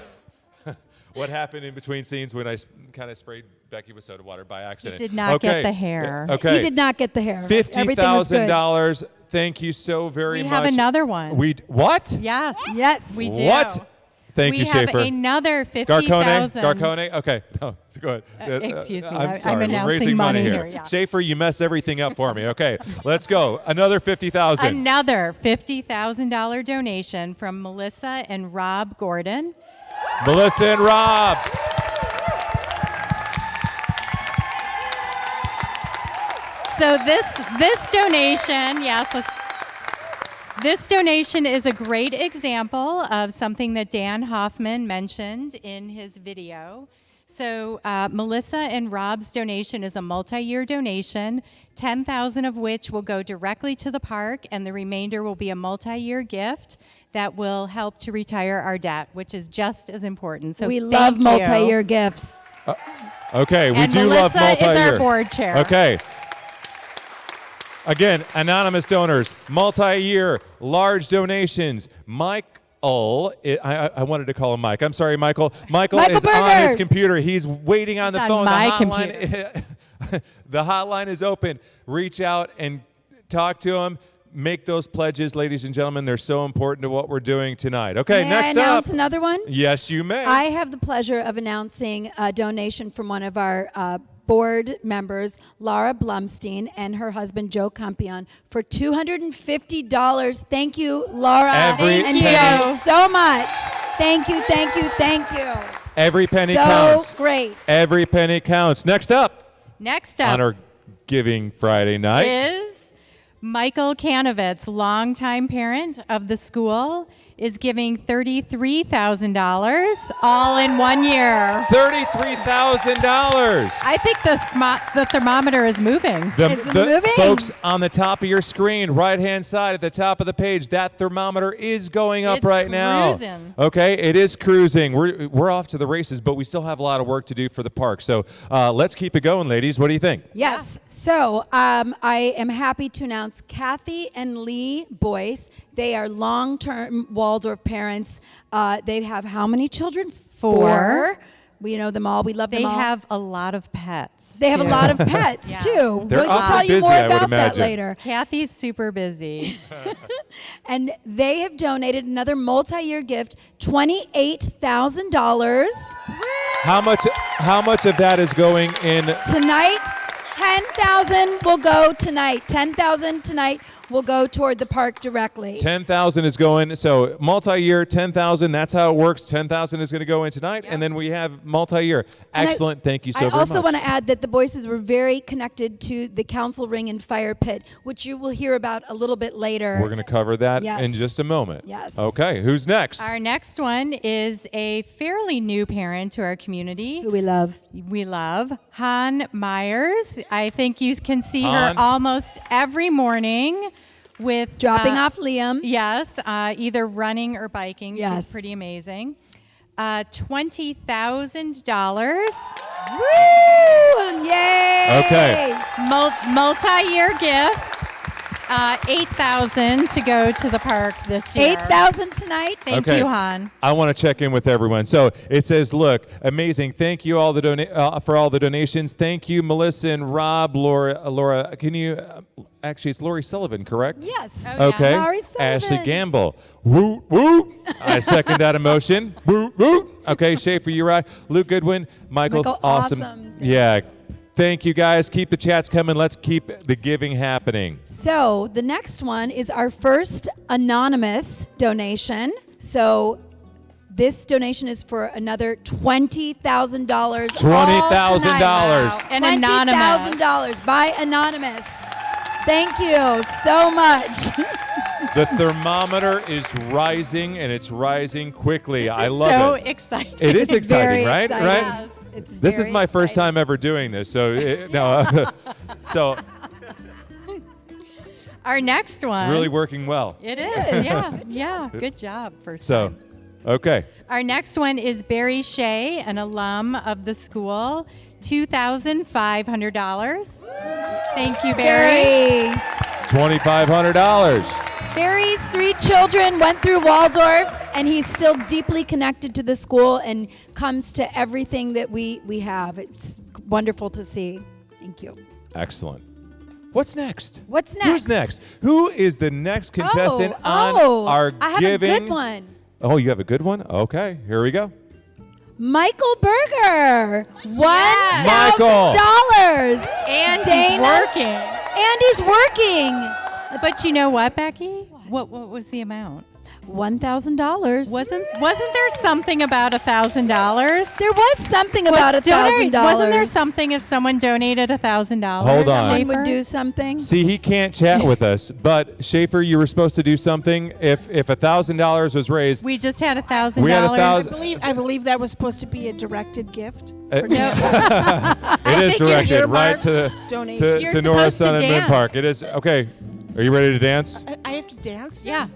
What happened in between scenes when I kind of sprayed Becky with soda water by accident? He did not get the hair. Okay. He did not get the hair. $50,000. Thank you so very much. We have another one. What? Yes. Yes. We do. What? Thank you, Schaefer. We have another $50,000. Garcone? Okay. No, go ahead. Excuse me. I'm sorry. I'm announcing We're raising money here. Yeah. Schaefer, you mess everything up for me. Okay. Let's go. Another $50,000. Another $50,000 donation from Melissa and Rob Gordon. Melissa and Rob. So this donation, this donation is a great example of something that Dan Hoffman mentioned in his video. So Melissa and Rob's donation is a multi-year donation, $10,000 of which will go directly to the park, and the remainder will be a multi-year gift that will help to retire our debt, which is just as important. So we love multi-year gifts. Okay, we and do Melissa love multi-year. is our board chair. Okay. Again, anonymous donors, multi-year, large donations. Michael, I wanted to call him Mike. I'm sorry, Michael. Michael is Berger. on his computer. He's waiting on the phone. My the hotline, the hotline is open. Reach out and talk to him. Make those pledges, ladies and gentlemen. They're so important to what we're doing tonight. Okay, May I announce another one? Yes, you may. I have the pleasure of announcing a donation from one of our board members, Laura Blumstein, and her husband, Joe Campion, for $250. Thank you, Laura and Joe, so much. Thank you, thank you, thank you. Every penny counts. So great. Every penny counts. Next up on our Giving Friday night is Michael Canavitz, longtime parent of the school, is giving $33,000 all in 1 year. $33,000. I think the thermometer is moving. The folks on the top of your screen, right-hand side at the top of the page, that thermometer is going up right now. Cruising. Okay, it is cruising. We're off to the races, but we still have a lot of work to do for the park. So let's keep it going, ladies. What do you think? Yes. So I am happy to announce Kathy and Lee Boyce. They are long-term Waldorf parents. They have how many children? 4. We know them all. We love them all. They have a lot of pets. They have a lot of pets, too. They're we'll tell you busy, more I would about that imagine. later. Kathy's super busy. And they have donated another multi-year gift, $28,000. How much of that is going in? Tonight, $10,000 will go tonight. $10,000 tonight will go toward the park directly. 10,000 is going, so multi-year, 10,000, that's how it works. 10,000 is going to go in tonight, and then we have multi-year. Excellent, thank you so very much. I also want to add that the Boyces were very connected to the Council Ring and Fire Pit, which you will hear about a little bit later. We're going to cover that Yes. in just a moment. Yes. Okay, who's next? Our next one is a fairly new parent to our community. Who we love. We love Han Myers. I think you can see Han. her almost every morning with dropping off Liam. Yes, either running or biking. Yes. She's pretty amazing. $20,000. Woo! Yay! Okay. Multi-year gift. $8,000 to go to the park this year. $8,000 tonight. Thank Okay. you, Han. I want to check in with everyone. So it says, look, amazing. Thank you all for all the donations. Thank you, Melissa and Rob, Laura. Can you, actually, it's Lori Sullivan, correct? Yes. Okay. Lori Sullivan. Ashley Gamble. Woot, woot. I second that emotion. Woot, woot. Okay, Schaefer, you're right. Luke Goodwin. Michael, awesome. Yeah. Thank you, guys. Keep the chats coming. Let's keep the giving happening. So the next one is our first anonymous donation. So this donation is for another $20,000. $20,000. And anonymous. $20,000 by Anonymous. Thank you so much. The thermometer is rising, and it's rising quickly. I love so it. exciting. It is It's exciting, very right? exciting. Right? Yes, it's This is very my first exciting. time ever doing this, so so Our next one. it's really working well. It is. Yeah. Good job. First So, time. okay. Our next one is Barry Shea, an alum of the school. $2,500. Thank you, Barry. $2,500. Barry's 3 children went through Waldorf, and he's still deeply connected to the school and comes to everything that we have. It's wonderful to see. Thank you. Excellent. What's next? What's next? Who's next? Who is the next contestant on our I have giving? a good one. Oh, you have a good one? Okay, here we go. Michael Berger, Michael. $1,000. And Dana's- he's working. And he's working. But you know what, Becky? What was the amount? $1,000. Wasn't there something about $1,000? There was something about $1,000. Wasn't there something if someone donated $1,000? Hold on. Someone would do something. See, he can't chat with us, but Schaefer, you were supposed to do something if $1,000 was raised. We just had $1,000. We had I believe that was supposed to be a directed gift. It is directed right to Nora Sun and Moon Park. It is. Okay. Are you ready to dance? I have to dance? Yeah.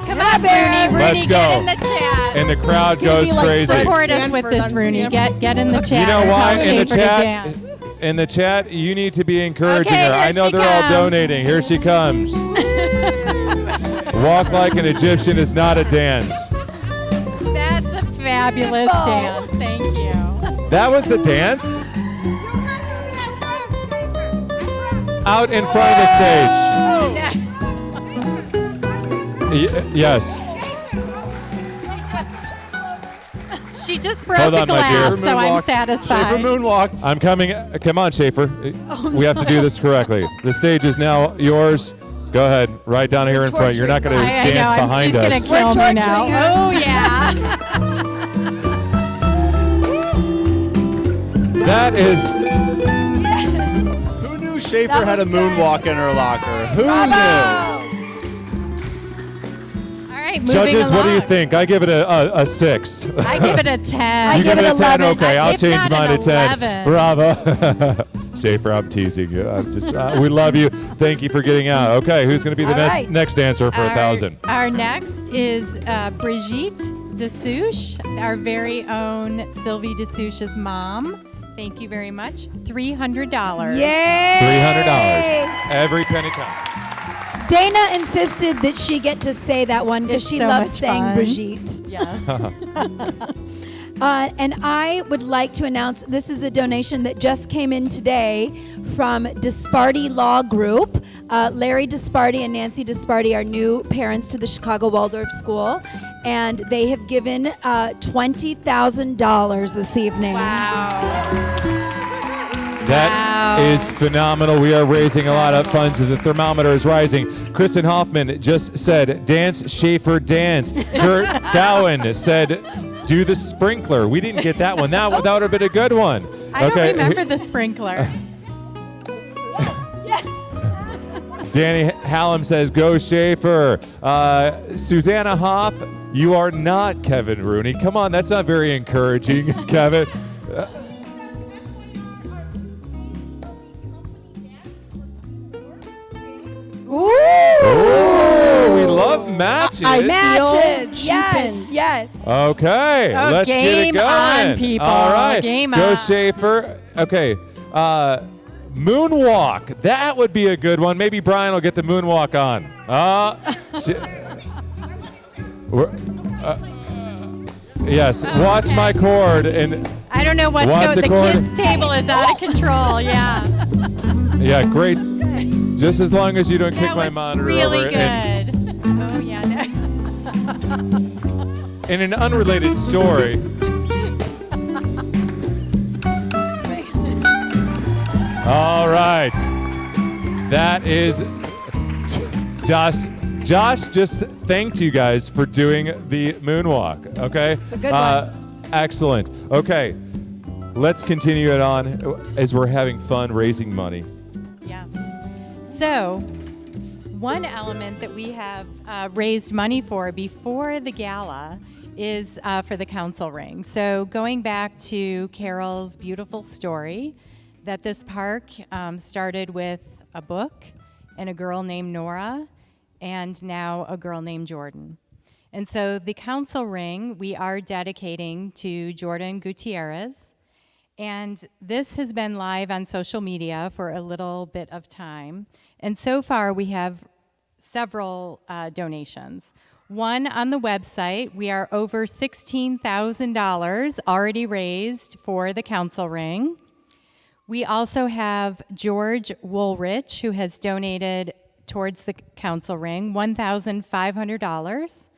Come on, Rooney. Let's Get go. in the chat. And the crowd goes crazy. Support us with this, Rooney. Get in the chat. You know and why? tell In the Schaefer to chat, dance. in the chat, you need to be encouraging Okay, her. I here know she they're all comes. donating. Here she comes. Walk like an Egyptian is not a dance. That's a fabulous dance. Thank you. That was the dance? Out in front of the stage. Yes. She just broke Hold the on, my dear. glass, so I'm satisfied. Schaefer moonwalked. I'm coming. Come on, Schaefer. We have to do this correctly. The stage is now yours. Go ahead. Right down here in front. You're not going to I dance know, behind she's us. She's going to kill me now. Oh, yeah. That is. Who knew Schaefer had a moonwalk in her locker? Who knew? right, moving Judges, what do you along. think? I give it a 6. I give it a 10. You give it a 10? Okay, I'll If change not mine an to 10. 11. Bravo. Schaefer, I'm teasing you. I'm just, we love you. Thank you for getting out. Okay, who's going to be the All right. next answer for 1,000? Our next is Brigitte De Souche, our very own Sylvie De Souche's mom. Thank you very much. $300. Yay! $300. Every penny counts. Dana insisted that she get to say that one because It's she so loves much saying fun. Brigitte. Yes. And I would like to announce this is a donation that just came in today from Disparty Law Group. Larry Disparty and Nancy Disparty are new parents to the Chicago Waldorf School, and they have given $20,000 this evening. That is phenomenal. We are raising a lot of funds. The thermometer is rising. Kristen Hoffman just said, dance, Schaefer, dance. Kurt Gowan said, do the sprinkler. We didn't get that one. That would have been a good one. I don't remember the sprinkler. Danny Hallam says, go Schaefer. Susanna Hoff, you are not Kevin Rooney. Come on, that's not very encouraging, Kevin. Ooh, we love matches. Matches. Yes. Okay, let's get it game going. on, people. All right, Game go on. Schaefer. Okay, moonwalk. That would be a good one. Maybe Brian will get the moonwalk on. Yes, watch my cord and. I don't know what's What's going. the The cord? kids' table is out of control. Yeah. Yeah, great. Just as long as you don't kick That my was monitor really over. And good. Oh yeah. No. in an unrelated story. All right. That is Josh. Josh just thanked you guys for doing the moonwalk. Okay. It's a good one. Excellent. Okay. Let's continue it on as we're having fun raising money. Yeah. So, one element that we have raised money for before the gala is for the council ring. So, going back to Carol's beautiful story, that this park started with a book and a girl named Nora, and now a girl named Jordan. And so, the council ring we are dedicating to Jordan Gutierrez. And this has been live on social media for a little bit of time. And so far, we have several donations. One on the website, we are over $16,000 already raised for the council ring. We also have George Woolrich, who has donated towards the council ring, $1,500.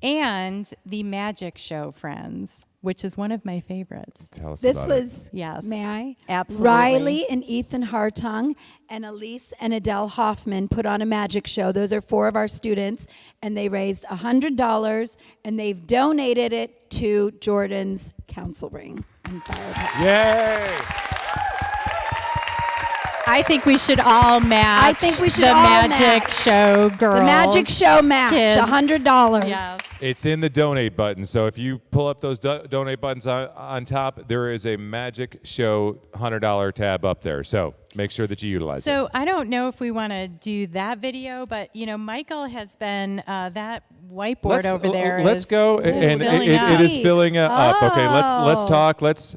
And the magic show, friends, which is one of my favorites. Tell us This about was, Yes. may I? Absolutely. Riley and Ethan Hartung and Elise and Adele Hoffman put on a magic show. Those are 4 of our students, and they raised $100, and they've donated it to Jordan's council ring. Yay! I think we should all match. I think we should the all magic match. show girls. The magic show match, kids. $100. Yes. It's in the donate button. So if you pull up those donate buttons on top, there is a Magic Show $100 tab up there. So make sure that you utilize it. So I don't know if we want to do that video, but you know, Michael has been that whiteboard over there. Let's go, and it is filling up. Okay, let's talk. Let's.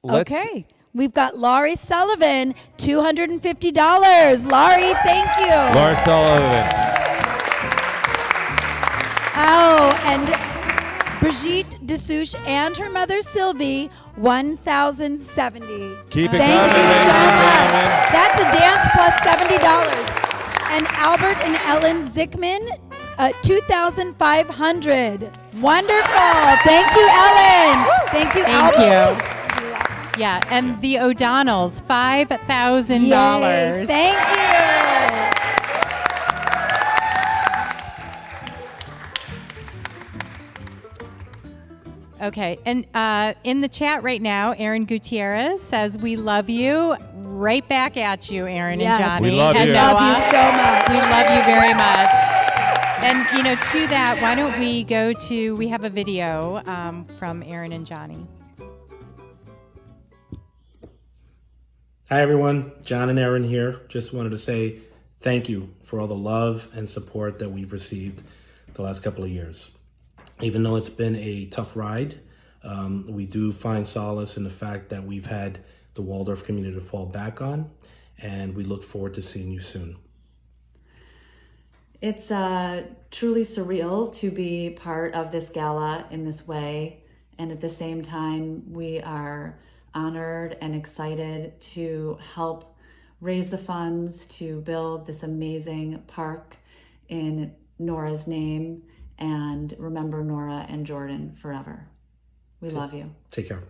Okay. We've got Laurie Sullivan, $250. Laurie, thank you. Laura Sullivan. Oh, and Brigitte De Souche and her mother Sylvie, $1,070. Keep it Thank coming, you ladies so and much. gentlemen. That's a dance plus $70. And Albert and Ellen Zickman, $2,500. Wonderful. Thank you, Ellen. Thank you, Thank Albert. you. Yeah, and the O'Donnells, $5,000. Yay, thank you. Okay, and in the chat right now, Aaron Gutierrez says, we love you. Right back at you, Aaron Yes. and Johnny. We love and you. Noah. Love you so much. We love you very much. And, to that, why don't we we have a video from Aaron and Johnny. Hi, everyone. John and Aaron here. Just wanted to say thank you for all the love and support that we've received the last couple of years. Even though it's been a tough ride, we do find solace in the fact that we've had the Waldorf community to fall back on, and we look forward to seeing you soon. It's truly surreal to be part of this gala in this way, and at the same time, we are honored and excited to help raise the funds to build this amazing park in Nora's name and remember Nora and Jordan forever. We love you. Take care.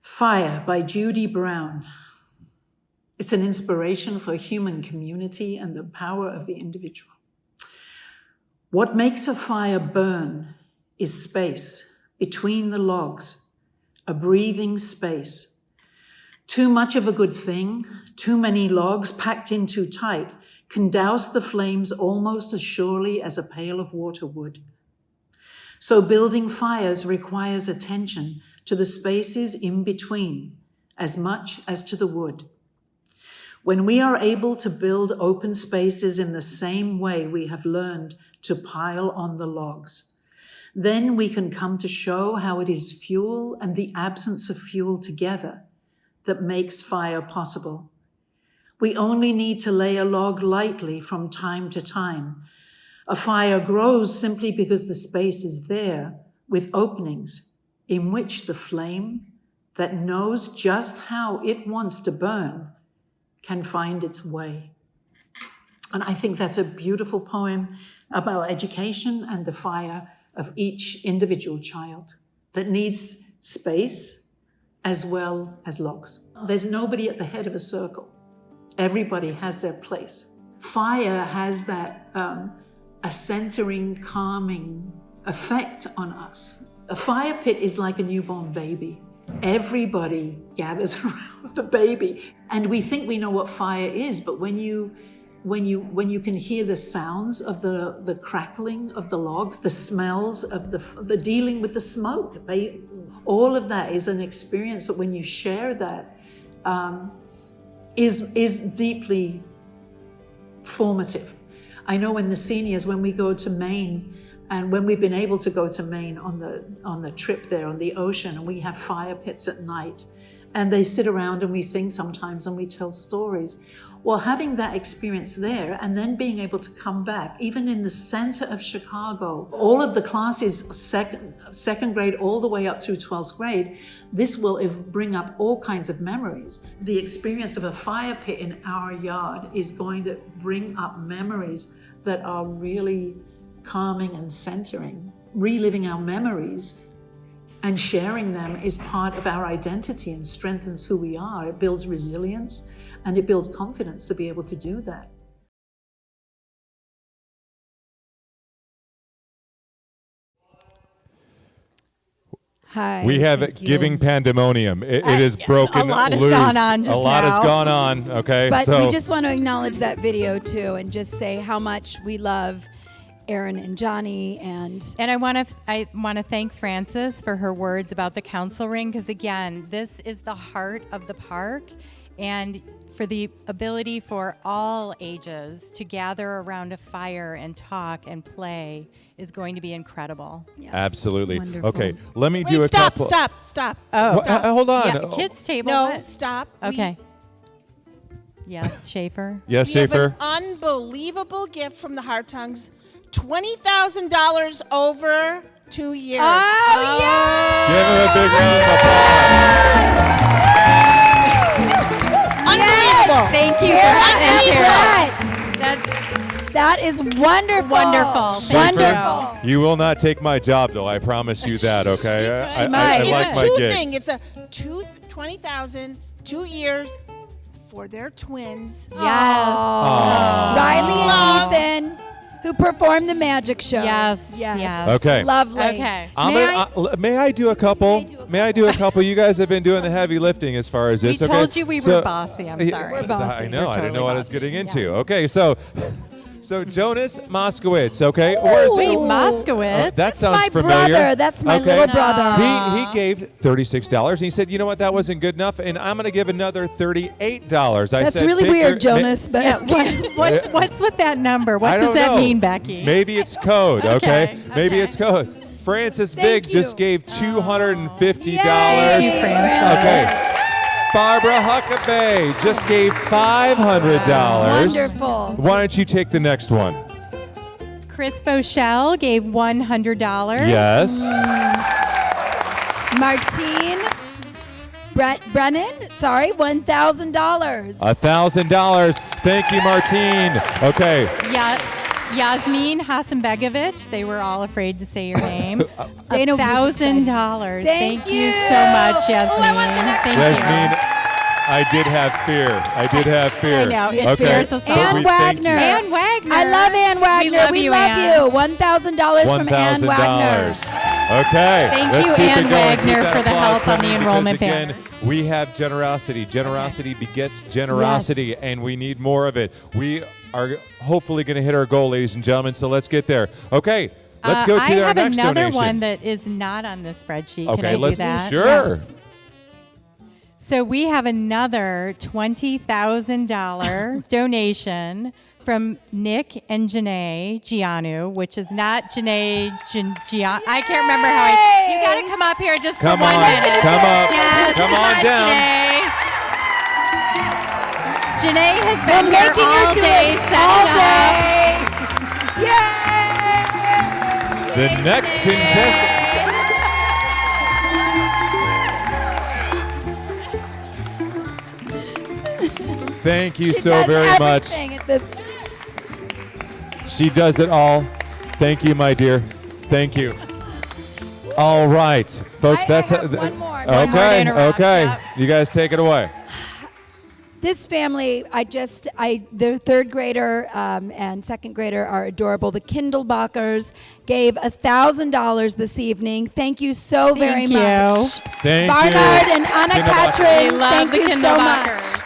Fire by Judy Brown. It's an inspiration for human community and the power of the individual. What makes a fire burn is space between the logs, a breathing space. Too much of a good thing, too many logs packed in too tight, can douse the flames almost as surely as a pail of water would. So building fires requires attention to the spaces in between, as much as to the wood. When we are able to build open spaces in the same way we have learned to pile on the logs, then we can come to show how it is fuel and the absence of fuel together that makes fire possible. We only need to lay a log lightly from time to time. A fire grows simply because the space is there with openings in which the flame that knows just how it wants to burn can find its way. And I think that's a beautiful poem about education and the fire of each individual child that needs space as well as logs. There's nobody at the head of a circle. Everybody has their place. Fire has that a centering, calming effect on us. A fire pit is like a newborn baby. Everybody gathers around the baby, and we think we know what fire is, but when you can hear the sounds of the crackling of the logs, the smells of the dealing with the smoke, all of that is an experience that when you share that is deeply formative. I know when the seniors, when we go to Maine, and when we've been able to go to Maine on the trip there on the ocean, and we have fire pits at night, and they sit around and we sing sometimes and we tell stories. Well, having that experience there and then being able to come back, even in the center of Chicago, all of the classes, second grade all the way up through 12th grade, this will bring up all kinds of memories. The experience of a fire pit in our yard is going to bring up memories that are really calming and centering. Reliving our memories and sharing them is part of our identity and strengthens who we are. It builds resilience and it builds confidence to be able to do that. Hi. We have giving pandemonium. It is broken a lot loose. Has gone on just a lot now. has gone on. Okay, But so we just want to acknowledge that video too, and just say how much we love Aaron and Johnny, and I want to thank Frances for her words about the council ring, because again, this is the heart of the park, and for the ability for all ages to gather around a fire and talk and play is going to be incredible. Yes. Absolutely. Wonderful. Okay, let me do a stop, couple. Stop. Oh, Stop. Hold on. Yeah, kids table. No, what? stop. Okay. Yes, Schaefer. Yes, We Schaefer. have an unbelievable gift from the Hartongs. $20,000 over 2 years. Oh, yeah! Give him a big round of applause. Unbelievable. Thank you for that. That is wonderful. Wonderful. Wonderful. Schaefer, you will not take my job, though. I promise you that. Okay. I like It's my a two gig. thing. It's a 20,000, 2 years for their twins. Yes. Riley and Ethan, who performed the magic show. Yes. Okay. Lovely. Okay. May I do a couple? May I do a couple? You guys have been doing the heavy lifting as far as this. We okay? told you we were bossy. I'm sorry. We're bossy. I know. We're I didn't know totally what I was bossy. getting into. Yeah. Okay, so So Jonas Moskowitz, okay? Wait, Moskowitz? That sounds my familiar. brother. That's my Okay. little brother. He gave $36, and he said, "You know what? That wasn't good enough, and I'm going to give another $38." I That's said, really "Take weird, your- Jonas. But What's with that number? I What don't does that know. mean, Becky? Maybe it's code, okay? Okay, Maybe okay. it's code. Francis Big just gave $250. Thank you, Francis. Okay. Barbara Huckabee just gave $500. Wonderful. Why don't you take the next one? Chris Bochelle gave $100. Yes. Martine Brennan, sorry, $1,000. $1,000. Thank you, Martine. Okay. Yeah. Yasmin Hasanbegovic, they were all afraid to say your name. Dana $1,000. Thank you so much, Yasmin. Oh, I want the next Thank Yasmin, you. I did have fear. I know. It's Okay. fear, so Ann Wagner. Ann Wagner. I love Ann Wagner. We We love love you, you. $1,000 from Ann Wagner. Okay. Thank let's you, keep it Ann going. Wagner, Keep that for the applause help on the coming, enrollment because again, banner. we have generosity. Generosity begets generosity, Yes. and we need more of it. We are hopefully going to hit our goal, ladies and gentlemen, so let's get there. Okay. Let's go to I our have next another donation. one that is not on the spreadsheet. Okay, Can I let's do that? Sure. Yes. So we have another $20,000 donation from Nick and Janae Gianu, which is not Janae Gianu. I can't remember how you got to come up here just Come for 1 on, minute. come up. Yes, Come on down. Janae has been here making her all do day, it setting all up. Yay! The next contestant. Thank you She so does very much. everything at this. She does it all. Thank you, my dear. Thank you. All right, folks. That's have one more. Okay. One more to interrupt, Okay. yep. You guys take it away. This family, their third grader and second grader are adorable. The Kindlebachers gave $1,000 this evening. Thank you so very you. much. Thank Barnard you. and Anna Kindlebachers. Katrin, We love thank the you so much. Kindlebachers.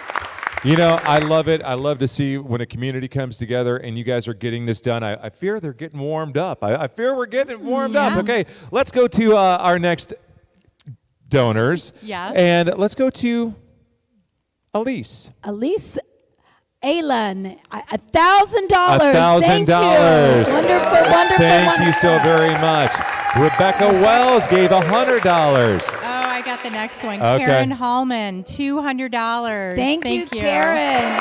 You know, I love it. I love to see when a community comes together and you guys are getting this done. I fear they're getting warmed up. I fear we're getting warmed up. Okay, let's go to our next donors. Yes. And let's go to Elise. Elise Alan, $1,000. $1,000. Thank you. Wonderful, wonderful, Thank wonderful. you so very much. Rebecca Wells gave $100. Oh, I got the next one. Okay. Karen Hallman, $200. Thank you, Karen.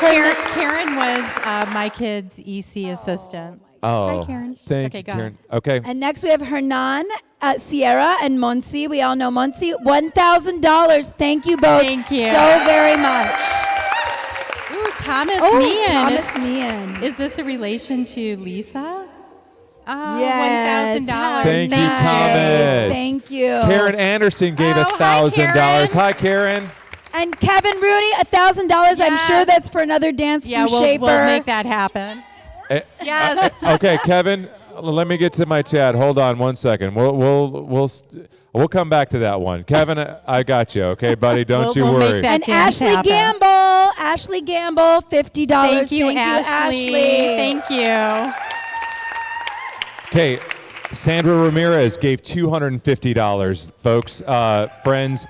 Karen was my kid's EC assistant. Oh, Hi, Karen. thank Okay, you, go Karen. Okay. And next we have Hernan, Sierra, and Monsi. We all know Monsi. $1,000. Thank you both Thank you. so very much. Ooh, Thomas Oh, Meehan. Thomas Meehan. Is this a relation to Lisa? Oh, Yes. $1,000. Thank you, Thomas. Thank you. Karen Anderson gave Oh, hi, $1,000. Hi, Karen. And Kevin Rudy, $1,000. I'm sure that's for another dance Yeah, from we'll Schaefer. make that happen. Yes. Okay, Kevin. Let me get to my chat. Hold on 1 second. We'll come back to that one. Kevin, I got you. Okay, buddy. Don't you we'll worry. make that And dance Ashley happen. Gamble. Ashley Gamble, $50. Thank you, Ashley. Thank you. Okay, Sandra Ramirez gave $250, folks, friends.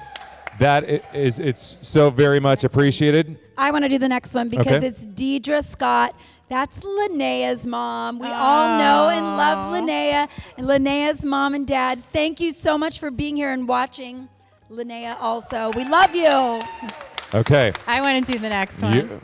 It's so very much appreciated. I want to do the next one because Okay. it's Deidre Scott. That's Linnea's mom. We all know and love Linnea and Linnea's mom and dad. Thank you so much for being here and watching. Linnea also. We love you. Okay. I want to do the next one.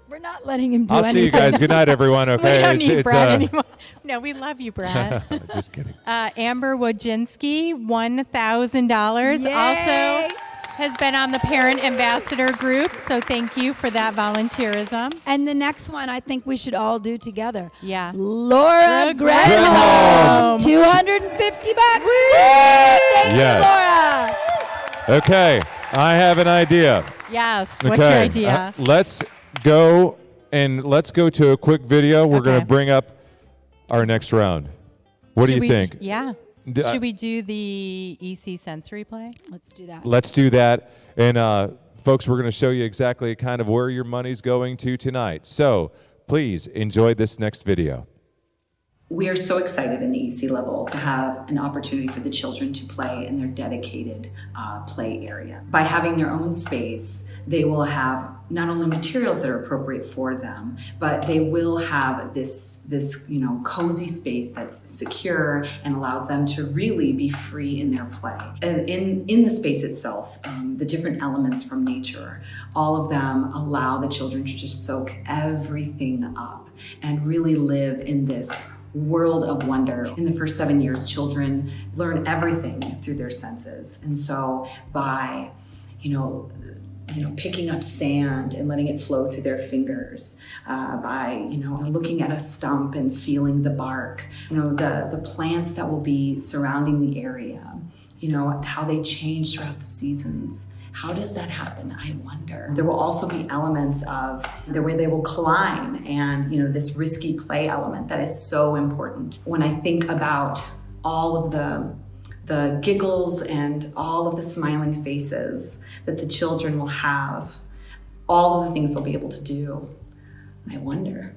We're not letting him do I'll anything. see you guys. Good night, everyone. Okay. We don't need Brad anymore. No, we love you, Brad. Just kidding. Amber Wojcinski, $1,000. Yay. Also has been on the Parent Ambassador Group, so thank you for that volunteerism. And the next one I think we should all do together. Yeah. Laura Grenholm. Grenholm. $250. Woo! Thank Yes. you, Laura. Okay. I have an idea. Yes. What's your idea? Let's go to a quick video. We're going to bring up our next round. What do you think? Yeah. Should we do the EC sensory play? Let's do that. Let's do that. And folks, we're going to show you exactly kind of where your money's going to tonight. So please enjoy this next video. We are so excited in the EC level to have an opportunity for the children to play in their dedicated play area. By having their own space, they will have not only materials that are appropriate for them, but they will have this cozy space that's secure and allows them to really be free in their play. And in the space itself, the different elements from nature, all of them allow the children to just soak everything up and really live in this world of wonder. In the first 7 years, children learn everything through their senses. And so by, picking up sand and letting it flow through their fingers, by, looking at a stump and feeling the bark, the plants that will be surrounding the area, how they change throughout the seasons. How does that happen? I wonder. There will also be elements of the way they will climb and, this risky play element that is so important. When I think about all of the giggles and all of the smiling faces that the children will have, all of the things they'll be able to do, I wonder.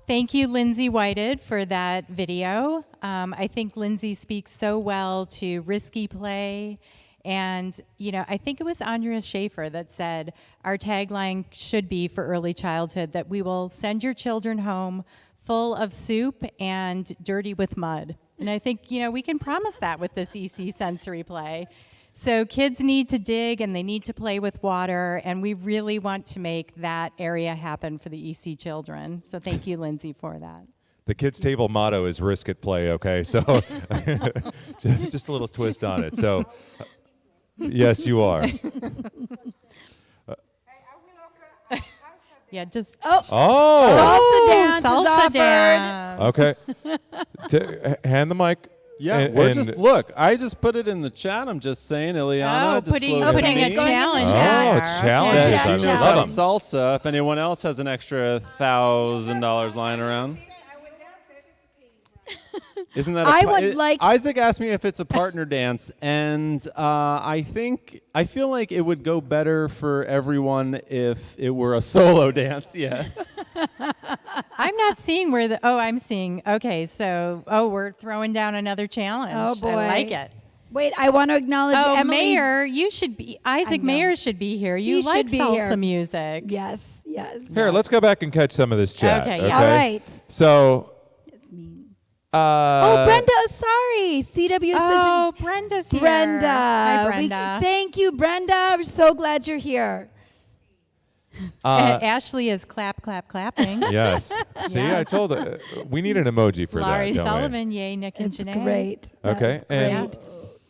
Thank you, Lindsay Whited, for that video. I think Lindsay speaks so well to risky play. And, I think it was Andrea Schaefer that said our tagline should be for early childhood that we will send your children home full of soup and dirty with mud. And I think, we can promise that with this EC sensory play. So kids need to dig and they need to play with water, and we really want to make that area happen for the EC children. So thank you, Lindsay, for that. The kids' table motto is risk it, play, okay? So just a little twist on it. So yes, you are. Yeah, just salsa dance is offered. Okay. Hand the mic. Yeah, look. I just put it in the chat. I'm just saying, Ileana. Putting a challenge. Challenges. She knows I how to love them. salsa. If anyone else has an extra $1,000 lying around. Isn't that Isaac asked me if it's a partner dance, and I feel like it would go better for everyone if it were a solo dance. Yeah. I'm not seeing where I'm seeing. Okay, so we're throwing down another challenge. Oh boy, I like it. Wait, I want to acknowledge Emily. Mayor, you should be. Isaac Mayer should be here. You like salsa music. Yes. Here, let's go back and catch some of this chat. Okay, all right. So. Brenda Asari, CW. Brenda's here. Brenda. Hi, Brenda. Thank you, Brenda. We're so glad you're here. Ashley is clapping. Yes. See, I told her. We need an emoji for Laurie that, don't Sullivan, yay, Nick and It's Janae. great. Okay. That's And great.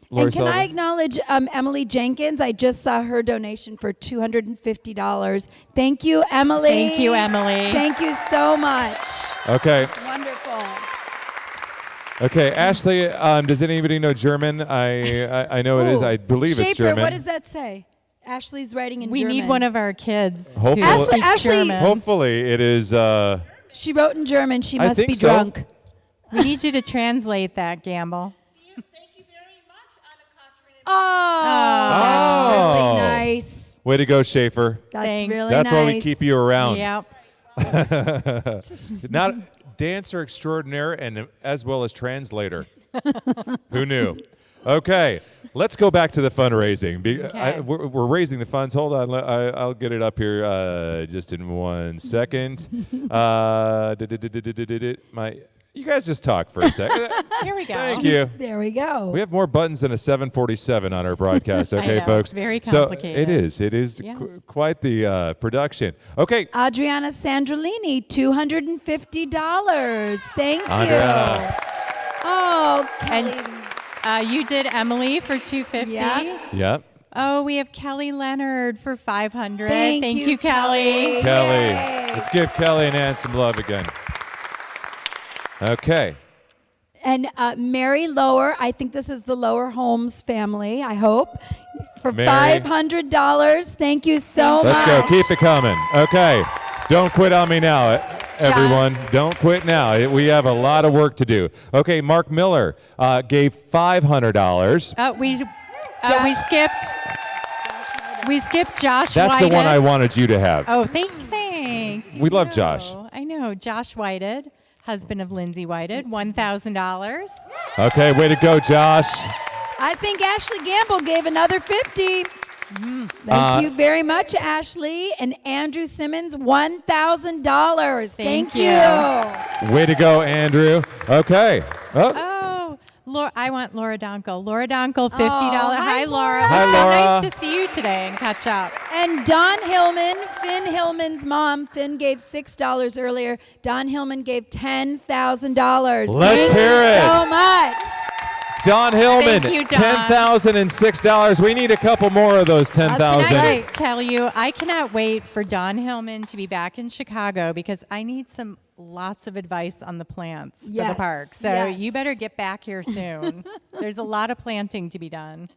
Laurie And can Sullivan? I acknowledge Emily Jenkins? I just saw her donation for $250. Thank you, Emily. Thank you, Emily. Thank you so much. Okay. Wonderful. Okay, Ashley, does anybody know German? I know it is. I believe it's Schaefer, German. what does that say? Ashley's writing in We German. need one of our kids. Hopefully, who speaks Ashley- German. hopefully it is. She wrote in German. She I must think be so. drunk. We need you to translate that, Gamble. That's really nice. Way to go, Schaefer. That's Thanks. really That's nice. why we keep you around. Yep. Not dancer extraordinaire and as well as translator. Who knew? Okay, let's go back to the fundraising. We're raising the funds. Hold on, I'll get it up here just in 1 second. You guys just talk for a second. Here we go. Thank you. There we go. We have more buttons than a 747 on our broadcast. Okay, I know, folks. very So complicated. it is Yes. quite the production. Okay. Adriana Sandrolini, $250. Thank you. Adriana. Oh, And you did Emily for $250. Yeah. Yep. Oh, we have Kelly Leonard for $500. Thank you, Kelly. Kelly. Yay. Let's give Kelly and Ann some love again. Okay. And Mary Lower, I think this is the Lower Holmes family, I hope, for Mary. $500. Thank you so much. Let's go. Keep it coming. Okay. Don't quit on me now, everyone. Don't quit now. We have a lot of work to do. Okay, Mark Miller gave $500. We skipped. We skipped Josh That's Whited. the one I wanted you to have. Oh, thanks. We love Josh. I know. Josh Whited, husband of Lindsay Whited, $1,000. Okay, way to go, Josh. I think Ashley Gamble gave another 50. Thank you very much, Ashley. And Andrew Simmons, $1,000. Thank you. Way to go, Andrew. Okay. I want Laura Donkel. Laura Donkel, $50. Hi, Laura. Hi, So Laura. nice to see you today and catch up. And Don Hillman, Finn Hillman's mom. Finn gave $6 earlier. Don Hillman gave $10,000. Let's hear it. So much. Don Hillman, Thank you, Don. $10,006. We need a couple more of those 10,000. Can I just tell you, I cannot wait for Don Hillman to be back in Chicago because I need lots of advice on the plants for the park. So you better get back here soon. There's a lot of planting to be done.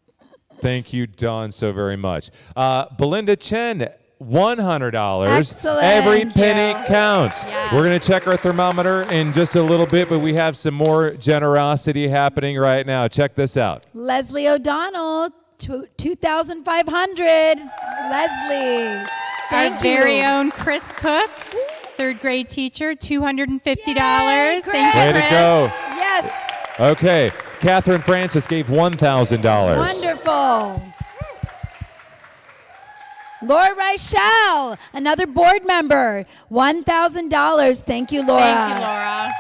Thank you, Don, so very much. Belinda Chen, $100. Excellent. Every penny counts. We're going to check our thermometer in just a little bit, but we have some more generosity happening right now. Check this out. Leslie O'Donnell, $2,500. Leslie. Our very own Chris Cook, third grade teacher, $250. Thank you, Way to go. Yes. Okay. Catherine Francis gave $1,000. Wonderful. Laura Reichel, another board member, $1,000. Thank you, Laura. Thank you, Laura.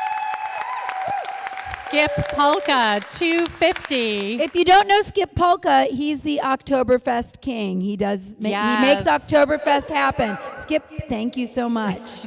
Skip Polka, $250. If you don't know Skip Polka, he's the Oktoberfest king. He does. He makes Oktoberfest happen. Skip, thank you so much.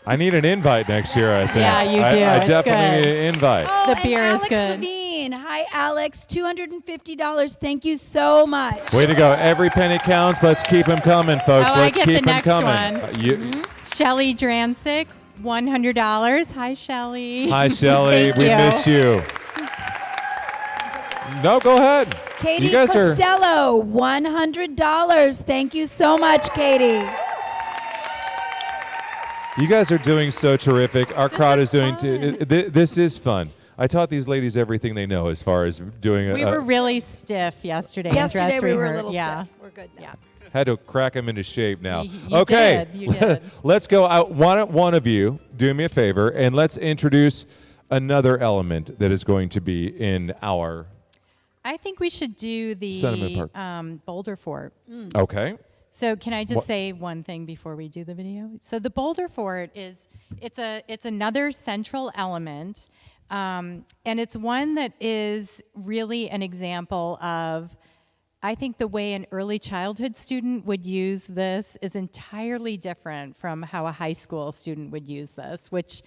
I need an invite next year, I think. Yeah, you do. I It's definitely good. need an invite. Oh, The beer and is Alex good. Levine. Hi, Alex. $250. Thank you so much. Way to go. Every penny counts. Let's keep them coming, folks. Oh, Let's I get keep the them next coming. one. Shelley Drancic, $100. Hi, Shelley. Hi, Shelley. Thank We you. miss you. No, go ahead. Katie you guys Costello, $100. Thank you so much, Katie. You guys are doing so terrific. Our crowd is doing. This is fun. I taught these ladies everything they know as far as doing. We were really stiff yesterday. Yesterday we were a rehearsal. little Yeah. stiff. We're good now. Had to crack them into shape now. You Okay, did, you did. Let's go out. One of you, do me a favor, and let's introduce another element that is going to be in our. I think we should do Sentiment the Boulder Fort. Okay. So can I just say one thing before we do the video? So the Boulder Fort it's another central element, and it's one that is really an example of, I think the way an early childhood student would use this is entirely different from how a high school student would use this, which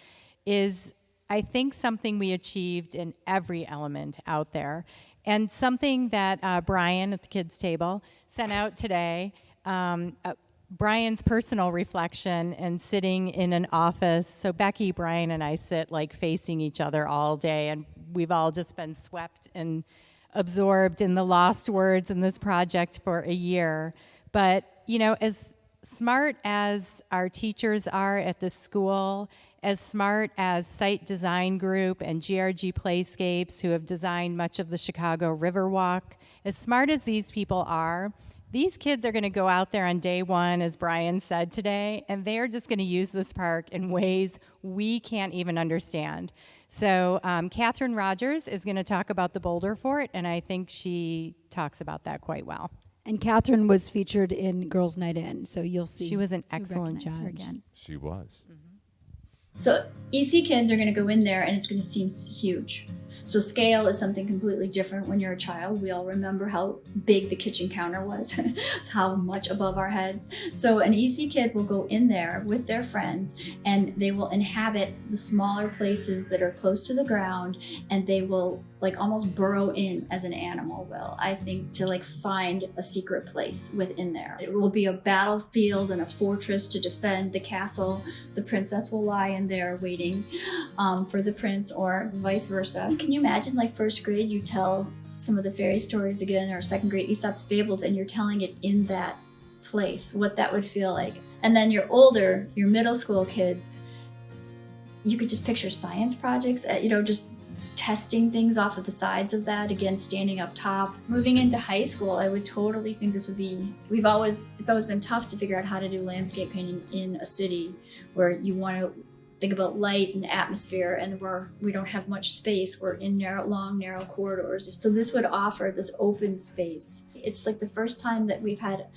is, I think, something we achieved in every element out there. And something that Brian at the kids' table sent out today, Brian's personal reflection and sitting in an office. So Becky, Brian, and I sit like facing each other all day, and we've all just been swept and absorbed in the lost words in this project for a year. But, you know, as smart as our teachers are at the school, as smart as Site Design Group and GRG Playscapes, who have designed much of the Chicago Riverwalk, as smart as these people are, these kids are going to go out there on day one, as Brian said today, and they're just going to use this park in ways we can't even understand. So Catherine Rogers is going to talk about the Boulder Fort, and I think she talks about that quite well. And Catherine was featured in Girls Night In, so you'll see. She was an excellent recognize her judge. again. She was. So EC kids are going to go in there and it's going to seem huge. So scale is something completely different when you're a child. We all remember how big the kitchen counter was, how much above our heads. So an EC kid will go in there with their friends and they will inhabit the smaller places that are close to the ground, and they will like almost burrow in as an animal will, I think, to like find a secret place within there. It will be a battlefield and a fortress to defend the castle. The princess will lie in there waiting for the prince, or vice versa. Can you imagine, like first grade, you tell some of the fairy stories again, or second grade Aesop's fables, and you're telling it in that place, what that would feel like. And then you're older, your middle school kids, you could just picture science projects, just testing things off of the sides of that against standing up top. Moving into high school, I would totally think this would be, it's always been tough to figure out how to do landscape painting in a city where you want to think about light and atmosphere, and we don't have much space. We're in long, narrow corridors. So this would offer this open space. It's like the first time that we've had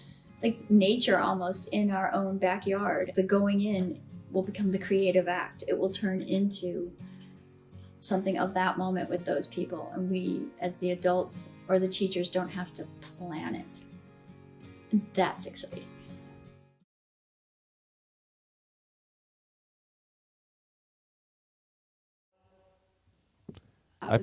like nature almost in our own backyard. The going in will become the creative act. It will turn into something of that moment with those people. And we, as the adults or the teachers, don't have to plan it. And that's exciting. I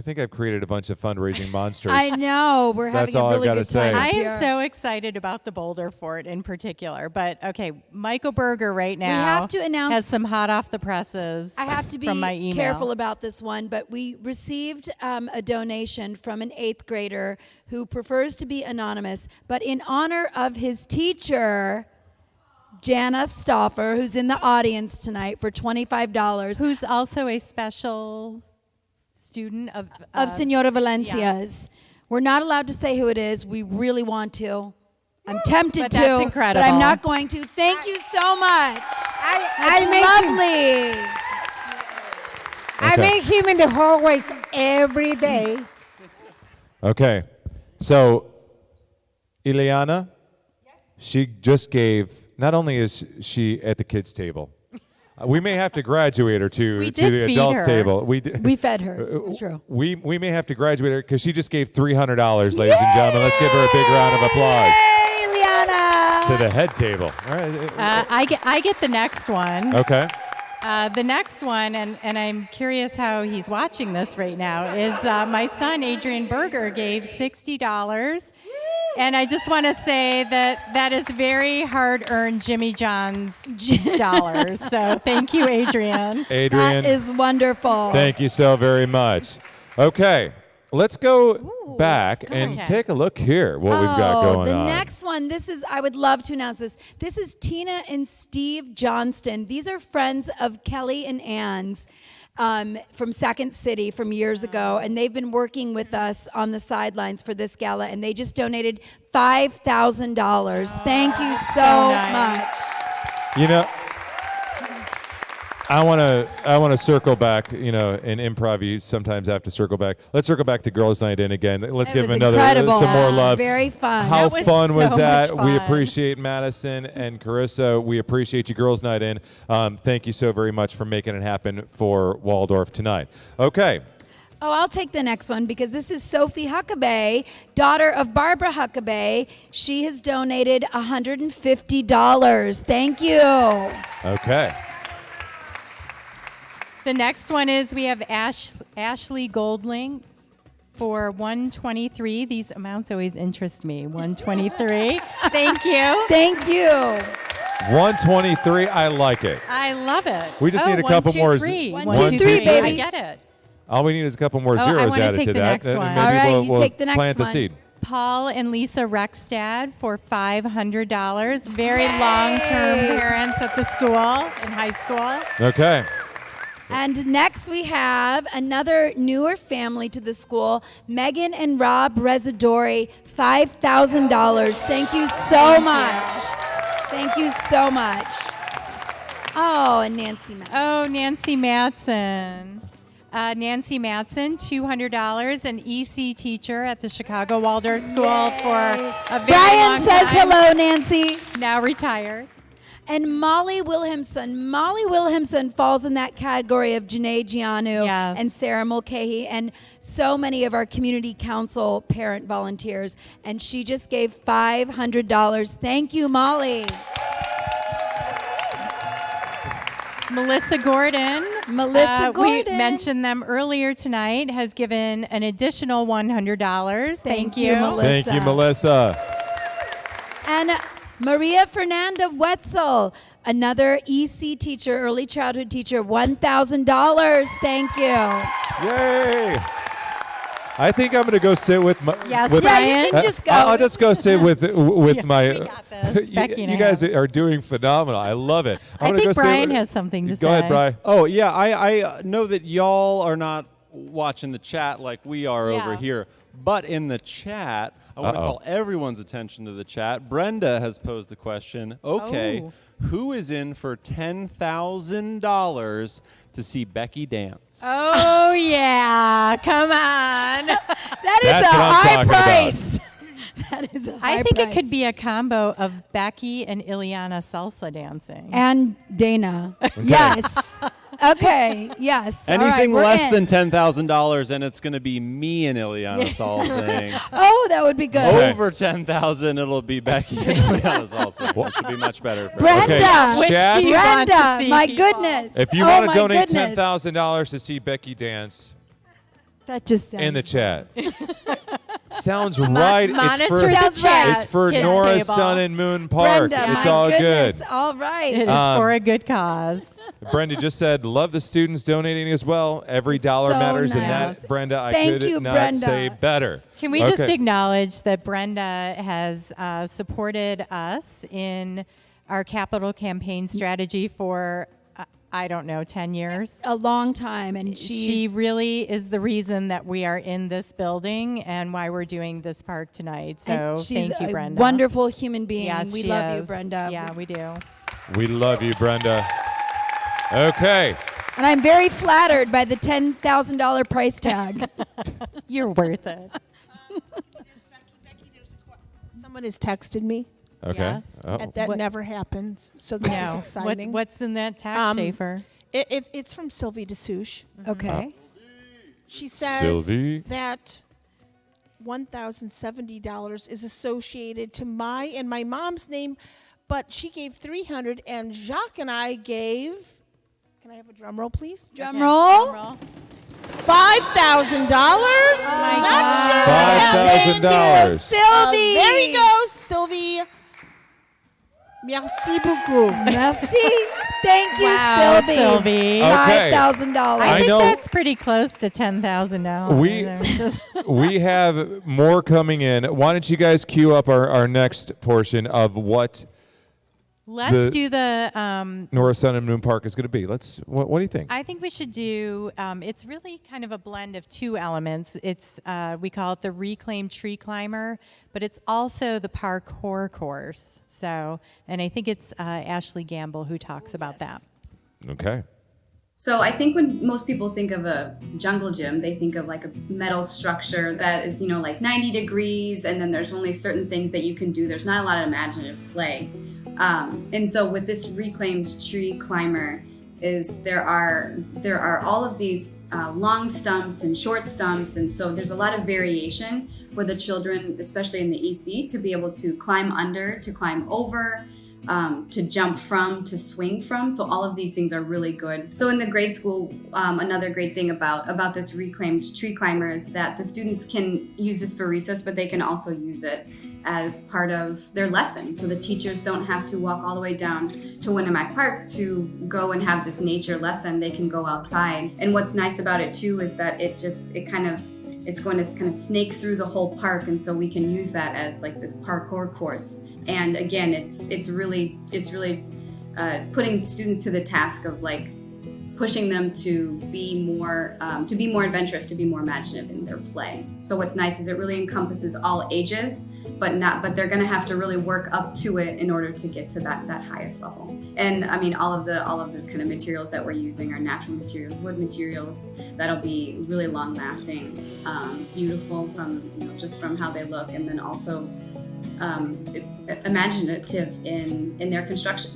think I've created a bunch of fundraising monsters. I know. We're having a really good time. I am so excited about the Boulder Fort in particular. But, okay, Michael Berger right now we have to announce, has some hot off the presses. I have to be careful about this one, but we received a donation from an 8th grader who prefers to be anonymous, but in honor of his teacher, Jana Stauffer, who's in the audience tonight, for $25. Who's also a special student of Senora Valencia's. Yeah. We're not allowed to say who it is. We really want to. I'm tempted but to, that's incredible. But I'm not going to. Thank you so much. Lovely. I make him in the hallways every day. Okay. So, Ileana, she just gave, not only is she at the kids' table, we may have to graduate her to the adults table. We fed her. It's true. We may have to graduate her because she just gave $300, ladies and gentlemen. Let's give her a big round of applause. Yay, Liana! To the head table. All right. I get the next one. Okay. The next one, and I'm curious how he's watching this right now, is my son, Adrian Berger, gave $60. And I just want to say that is very hard-earned Jimmy John's dollars. So thank you, Adrian. Adrian. That is wonderful. Thank you so very much. Okay, let's go back and take a look here, what we've got going on. The next one, I would love to announce this. This is Tina and Steve Johnston. These are friends of Kelly and Ann's. From Second City from years ago, and they've been working with us on the sidelines for this gala, and they just donated $5,000. Thank you so much. You know, I want to circle back. You know, in improv, you sometimes have to circle back. Let's circle back to Girls' Night In again. Let's give them some more love. Very fun. How fun was that? We appreciate Madison and Carissa. We appreciate you, Girls' Night In. Thank you so very much for making it happen for Waldorf tonight. Okay. Oh, I'll take the next one because this is Sophie Huckabee, daughter of Barbara Huckabee. She has donated $150. Thank you. Okay. The next one is we have Ashley Goldling for $123. These amounts always interest me. $123. Thank you. Thank you. $123. I like it. I love it. We just need a couple more. 1, 2, 3, baby. I get it. All we need is a couple more zeros added to that. Next one. Maybe all right, we'll take the next plant one. the seed. Paul and Lisa Rexstad for $500. Very long-term parents at the school, in high school. Okay. And next we have another newer family to the school, Megan and Rob Residori, $5,000. Thank you so much. Thank you so much. Oh, and Nancy Matson. Oh, Nancy Matson. Nancy Matson, $200, an EC teacher at the Chicago Waldorf School for a very Brian long says time. hello, Nancy. Now retired. And Molly Williamson. Molly Williamson falls in that category of Janae Gianu and Sarah Mulcahy and so many of our community council parent volunteers. And she just gave $500. Thank you, Molly. Melissa Gordon. We mentioned them earlier tonight, has given an additional $100. Thank you, Melissa. Thank you, Melissa. And Maria Fernanda Wetzel, another EC teacher, early childhood teacher, $1,000. Thank you. Yay! I think I'm going to go sit with my. Yes, with, Ryan. You can just go. I'll just go sit with my. We got this. Becky and you guys are doing phenomenal. I love it. I think Brian has something to say. Go ahead, Brian. Oh yeah, I know that y'all are not watching the chat like we are over here. But in the chat, I want to call everyone's attention to the chat. Brenda has posed the question, who is in for $10,000 to see Becky dance? Oh, yeah. Come on. That is a high price. That is a high I think price. it could be a combo of Becky and Ileana salsa dancing. And Dana. Yes. Okay. Yes. Anything All right, less than $10,000, and it's going to be me and Ileana salsing. Oh, that would be good. Over 10,000, it'll be Becky and Ileana salsing, which would be much better. For Brenda. everyone. Which Chad? do you want to see? My goodness. If you want to donate $10,000 to see Becky dance, that just sounds in the chat. Sounds right. Monitor it's for, the chat. It's for Kids Nora's table. Sun and Moon Park. Brenda, it's my all goodness. good. All right. It is for a good cause. Brenda just said, love the students donating as well. Every dollar so matters. nice. And that, Brenda, I Thank could you, not Brenda. say better. Can we just acknowledge that Brenda has supported us in our capital campaign strategy for, I don't know, 10 years? A long time. And she really is the reason that we are in this building and why we're doing this park tonight. So she's thank you, a Brenda. wonderful human being. Yes, we she love you, is. Brenda. Yeah, we do. We love you, Brenda. Okay. And I'm very flattered by the $10,000 price tag. You're worth it. Someone has texted me. Okay. Yeah. And that never happens. So this is exciting. What's in that text, Schaefer? It's from Sophie De Souche. Okay. She says Sylvie. that $1,070 is associated to my and my mom's name, but she gave $300 and Jacques and I gave, can I have a drum roll, please? Drum roll. $5,000. $5,000. Sylvie. There you go, Sylvie. Merci beaucoup. Merci. Thank you, Wow, Sylvie. Sylvie. $5,000. I think know- that's pretty close to $10,000. We have more coming in. Why don't you guys queue up our next portion of what Let's do the Nora Sun and Moon Park is going to be. What do you think? I think we should do, it's really kind of a blend of two elements. It's, we call it the Reclaimed Tree Climber, but it's also the parkour course. So, and I think it's Ashley Gamble who talks about that. Okay. So I think when most people think of a jungle gym, they think of like a metal structure that is, like 90 degrees, and then there's only certain things that you can do. There's not a lot of imaginative play. And so with this Reclaimed Tree Climber, there are all of these long stumps and short stumps, and so there's a lot of variation for the children, especially in the EC, to be able to climb under, to climb over, to jump from, to swing from. So all of these things are really good. So in the grade school, another great thing about this Reclaimed Tree Climber is that the students can use this for recess, but they can also use it as part of their lesson. So the teachers don't have to walk all the way down to Winnemac Park to go and have this nature lesson. They can go outside. And what's nice about it too is that it's going to kind of snake through the whole park, and so we can use that as like this parkour course. And again, it's really putting students to the task of like pushing them to be more adventurous, to be more imaginative in their play. So what's nice is it really encompasses all ages, but they're going to have to really work up to it in order to get to that highest level. And I mean, all of the kind of materials that we're using are natural materials, wood materials that'll be really long lasting, beautiful just from how they look, and then also imaginative in their construction.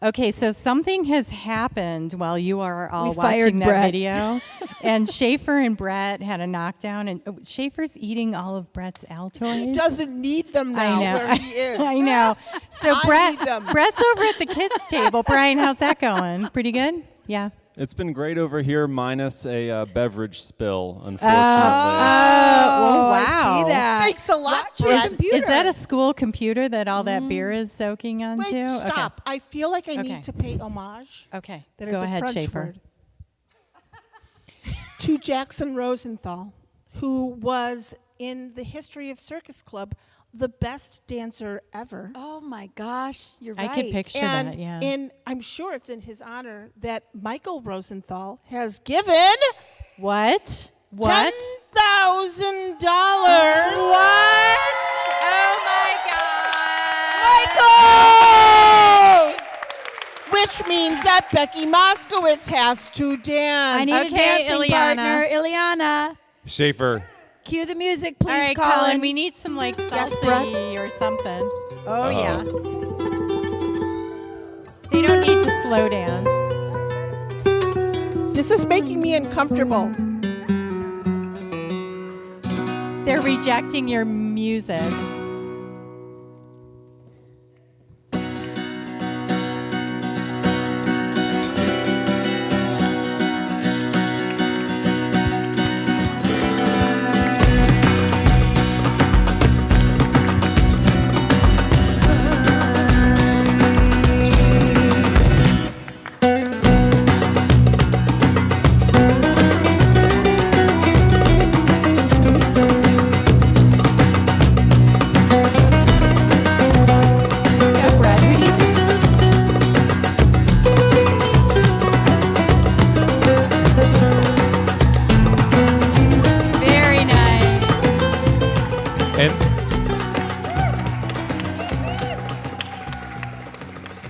Okay, so something has happened while you are all We fired watching that Brett. video. And Schaefer and Brett had a knockdown, and Schaefer's eating all of Brett's Altoids. He doesn't need them now I know. where he is. I know. So I need them. Brett's over at the kids' table. Brian, how's that going? Pretty good? Yeah. It's been great over here, minus a beverage spill, unfortunately. Wow. I see that. Thanks a lot, Watch your Brett. computer. Is that a school computer that all that beer is soaking onto? Wait, stop. I feel like I Okay. need to pay homage. Okay. That Go is a ahead, French Schaefer. word. To Jackson Rosenthal, who was in the History of Circus Club the best dancer ever. Oh my gosh, you're I right. could picture And that, yeah. I'm sure it's in his honor that Michael Rosenthal has given What? $10,000. What? Oh my Michael! Which means that Becky Moskowitz has to dance. I need a dancing partner, Ileana. Schaefer. Cue the music, please, All right, Colin, we need some like salsa or something. Oh, yeah. They don't need to slow dance. This is making me uncomfortable. They're rejecting your music.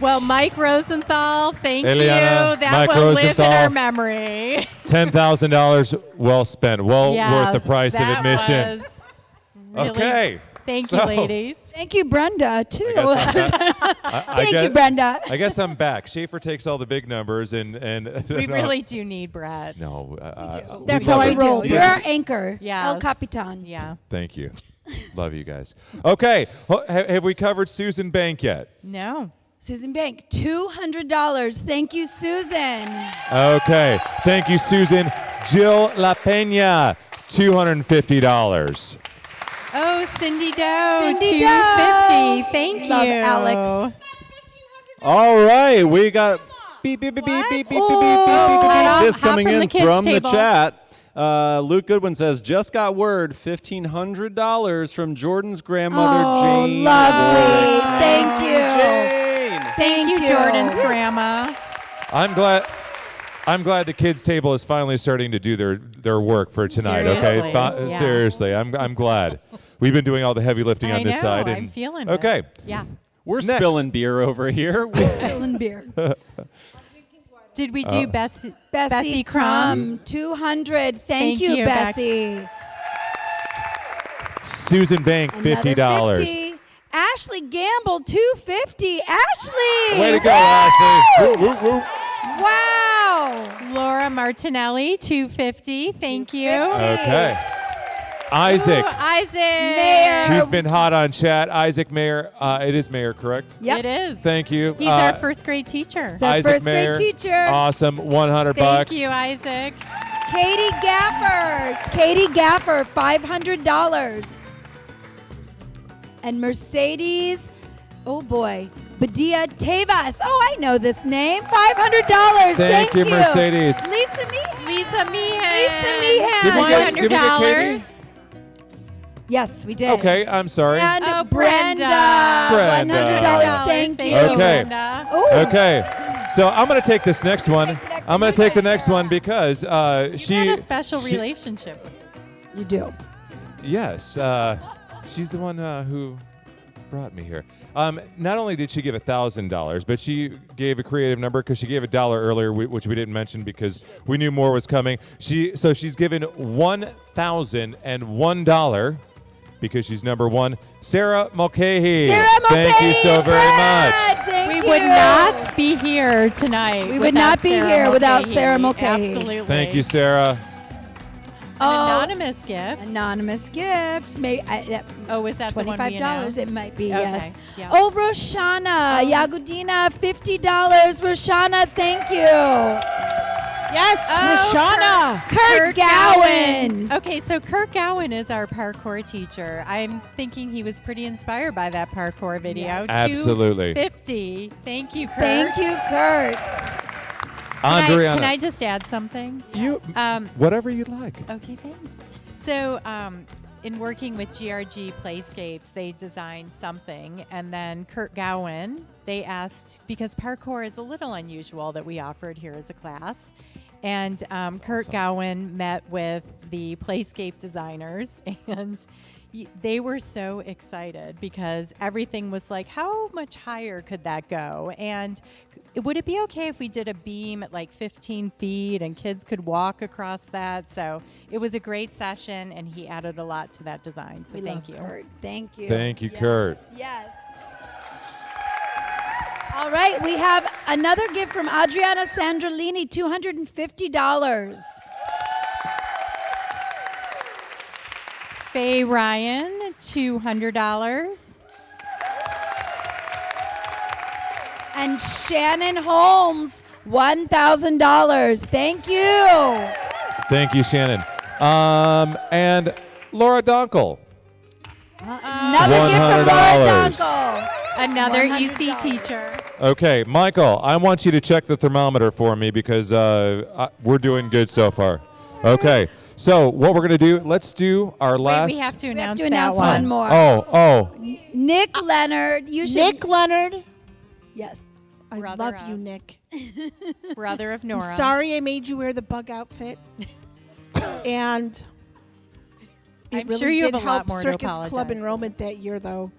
Well, Mike Rosenthal, thank Ileana, you. That Mike will live in Rosenthal. our memory. $10,000 well spent. Well worth the price of that admission. was really- Okay. Thank you, So- ladies. Thank you, Brenda, too. Thank you, Brenda. I guess I'm back. Schaefer takes all the big numbers, and We really do need Brett. No, That's we how love I it. roll. Yeah. You're our anchor, Yes. El Capitan. Yeah. Thank you. Love you guys. Okay, have we covered Susan Bank yet? No. Susan Bank, $200. Thank you, Susan. Okay, thank you, Susan. Jill La Pena, $250. Oh, Cindy Doe, Cindy $250. Thank you. Love Alex. All right, we got beep, beep, beep, beep, beep, beep, beep, beep, beep, beep. This coming in from the chat. Luke Goodwin says, just got word, $1,500 from Jordan's grandmother, Jane. Lovely. Thank you. Jane. Thank you, Jordan's grandma. I'm glad the kids' table is finally starting to do their work for tonight. Seriously. Okay, Yeah. Seriously, I'm glad. We've been doing all the heavy lifting on I this know, side. I'm feeling it. Okay. Yeah. We're Next. spilling beer over here. Spilling beer. Did we do Bessie Bessie Crumb? Crumb, 200. Thank you, Bessie. Susan Bank, $50. Another 50. Ashley Gamble, $250. Ashley! Way to go, Ashley. Woo, woo, woo. Wow. Laura Martinelli, $250. Thank you. Okay. Isaac. Ooh, Isaac. Mayor. He's been hot on chat. Isaac Mayer. It is Mayer, correct? Yep. It is. Thank you. He's our first grade teacher. He's our Isaac first grade Mayer. teacher. Awesome. $100. Thank you, Isaac. Katie Gaffer. Katie Gaffer, $500. And Mercedes, oh boy, Badia Tevas. Oh, I know this name. $500. Thank you, Mercedes. Lisa Meehan. Lisa Meehan. Lisa Meehan. Did we get Katie? $100. Yes, we did. Okay, I'm sorry. And Oh, Brenda. Brenda. $100. Thank you. Okay. Brenda. Ooh. Okay. So I'm going to take this next one. I'm going to take the next one because You she had a special relationship with her. You do. Yes, she's the one who brought me here. Not only did she give $1,000, but she gave a creative number because she gave $1 earlier, which we didn't mention because we knew more was coming. So she's given $1,001 because she's number one. Sarah Mulcahy. Sarah Mulcahy, Thank you so very much. Thank We you. would not be here tonight. We would not be here without Sarah Mulcahy. Absolutely. Thank you, Sarah. An anonymous gift. Anonymous gift. Maybe. Oh, was that the one we $25? announced? It might be. Okay. Yes. Yeah. Oh, Roshana Yagudina, $50. Roshana, thank you. Yes, Roshana. Kurt Gowan. Okay, so Kurt Gowan is our parkour teacher. I'm thinking he was pretty inspired by that parkour video. Yes. Absolutely. $250. Thank you, Kurt. Thank you, Kurt. Andriana. Can I just add something? You, whatever you'd like. Okay, thanks. So in working with GRG Playscapes, they designed something, and then Kurt Gowan, they asked, because parkour is a little unusual that we offered here as a class, and Kurt Gowan met with the Playscape designers, and they were so excited because everything was like, how much higher could that go? And would it be okay if we did a beam at like 15 feet and kids could walk across that? So it was a great session, and he added a lot to that design. So thank you. Kurt. Thank you. Thank you, Yes, Kurt. Yes. All right, we have another gift from Adriana Sandrolini, $250. Faye Ryan, $200. And Shannon Holmes, $1,000. Thank you. Thank you, Shannon. And Laura Donkel. Another gift from Laura $100. Donkel. Another $100. EC teacher. Okay, Michael, I want you to check the thermometer for me because we're doing good so far. Okay, so what we're going to do, let's do our last... Wait, we have to announce, announce that one more. Oh. Nick Leonard. You should. Nick Leonard. Yes. I Brother love of- you, Nick. Brother of Nora. I'm sorry I made you wear the bug outfit. And it I'm really sure you did have a lot help more to Circus apologize Club for. enrollment that year, though.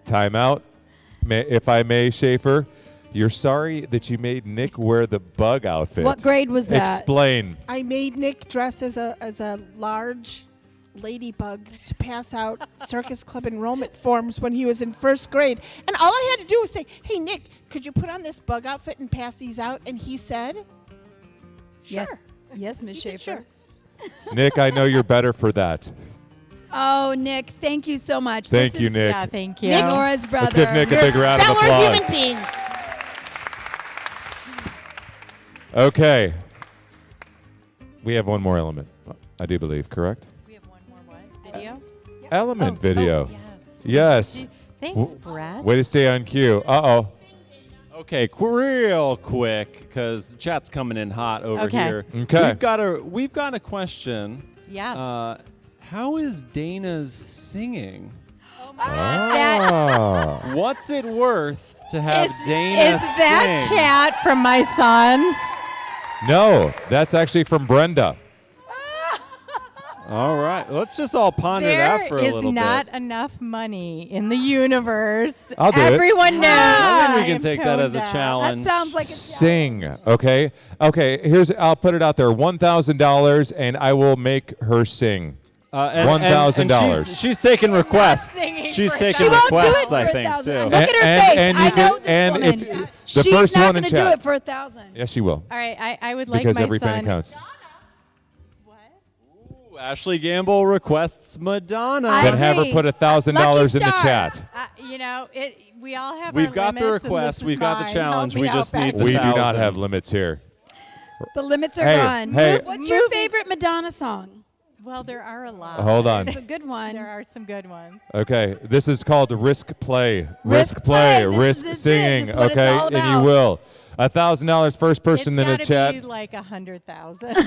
Time out. If I may, Schaefer, you're sorry that you made Nick wear the bug outfit. What grade was that? Explain. I made Nick dress as a large ladybug to pass out Circus Club enrollment forms when he was in first grade. And all I had to do was say, hey, Nick, could you put on this bug outfit and pass these out? And he said, sure. Yes. Yes, Ms. He said, Schaefer. sure. Nick, I know you're better for that. Oh, Nick, thank you so much. Thank This you, is Nick. Yeah, thank you. Nick, Nora's brother. Let's give Nick a You're big round of stellar applause. human being. Okay. We have one more element, I do believe, correct? We have one more what? Video? Element video. yes. Yes. Thanks, Brett. Way to stay on cue. Uh-oh. Okay, real quick, because the chat's coming in hot over Okay. here. Okay. We've got a question. Yes. How is Dana's singing? Ah. What's it worth to have Dana Is that sing? chat from my son? No, that's actually from Brenda. All right, let's just all ponder that for a There little is not bit. enough money in the universe. I'll do it. Everyone knows. I think we I can am take that as a tone deaf. challenge. That sounds like a Sing, okay? Okay, I'll put it out there, $1,000, and I will make her sing. $1,000. She's taking requests. singing She's for taking She won't do it requests, for I think, $1,000. too. Look at her face. and I you know can- this and woman. if the She's first not one in going to do chat. it for $1,000. Yes, she will. All right, I would like Because my every penny son. counts. Ooh, Ashley Gamble requests Madonna. I Then have her agree. put $1,000 Lucky in the star. chat. You know, we all have We've our got the limits, and request, this is we've got the mine. challenge, Help we me just out need back the We do not 1,000. have limits here. The limits are Hey, gone. hey. What's your favorite Madonna song? Well, there are a lot. Hold on. There's a good one. There are some good ones. Okay, this is called risk play. Risk play. This risk is it. singing. This is what it's Okay, all and you about. will. $1,000 first person in the It's chat. gotta be like 100,000.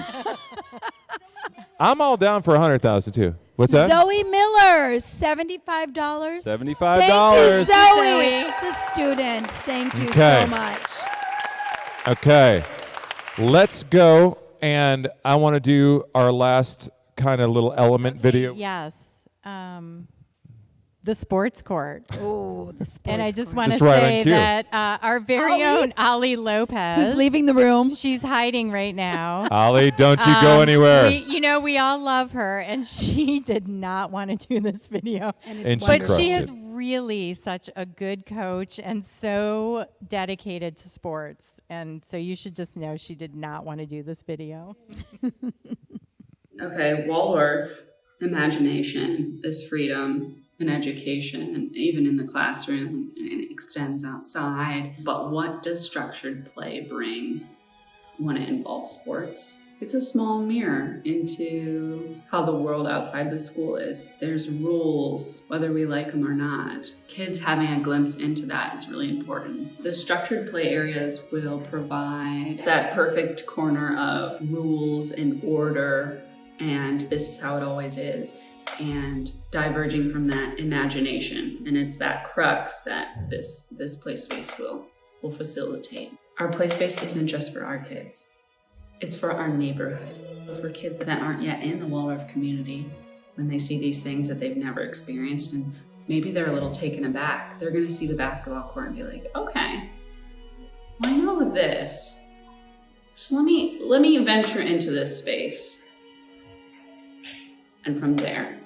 I'm all down for 100,000 too. What's that? Zoe Miller, $75. $75. Thank you, Zoe. It's a student. Thank you Okay. so much. Okay, let's go, and I want to do our last kind of little element video. Yes. The sports court. Oh, the sports And I just court. want to Just right on say cue. that our very Ollie? own Ali Lopez. Who's leaving the room? She's hiding right now. Ollie, don't you go anywhere. We all love her, and she did not want to do this video. And she but crushed she it. is really such a good coach and so dedicated to sports. And so you should just know she did not want to do this video. Okay, Waldorf, imagination is freedom and education, even in the classroom, and it extends outside. But what does structured play bring when it involves sports? It's a small mirror into how the world outside the school is. There's rules, whether we like them or not. Kids having a glimpse into that is really important. The structured play areas will provide that perfect corner of rules and order, and this is how it always is. and diverging from that imagination. And it's that crux that this play space will facilitate. Our play space isn't just for our kids. It's for our neighborhood, for kids that aren't yet in the Waldorf community. When they see these things that they've never experienced and maybe they're a little taken aback, they're going to see the basketball court and be like, okay, well, I know this. So let me venture into this space. And from there,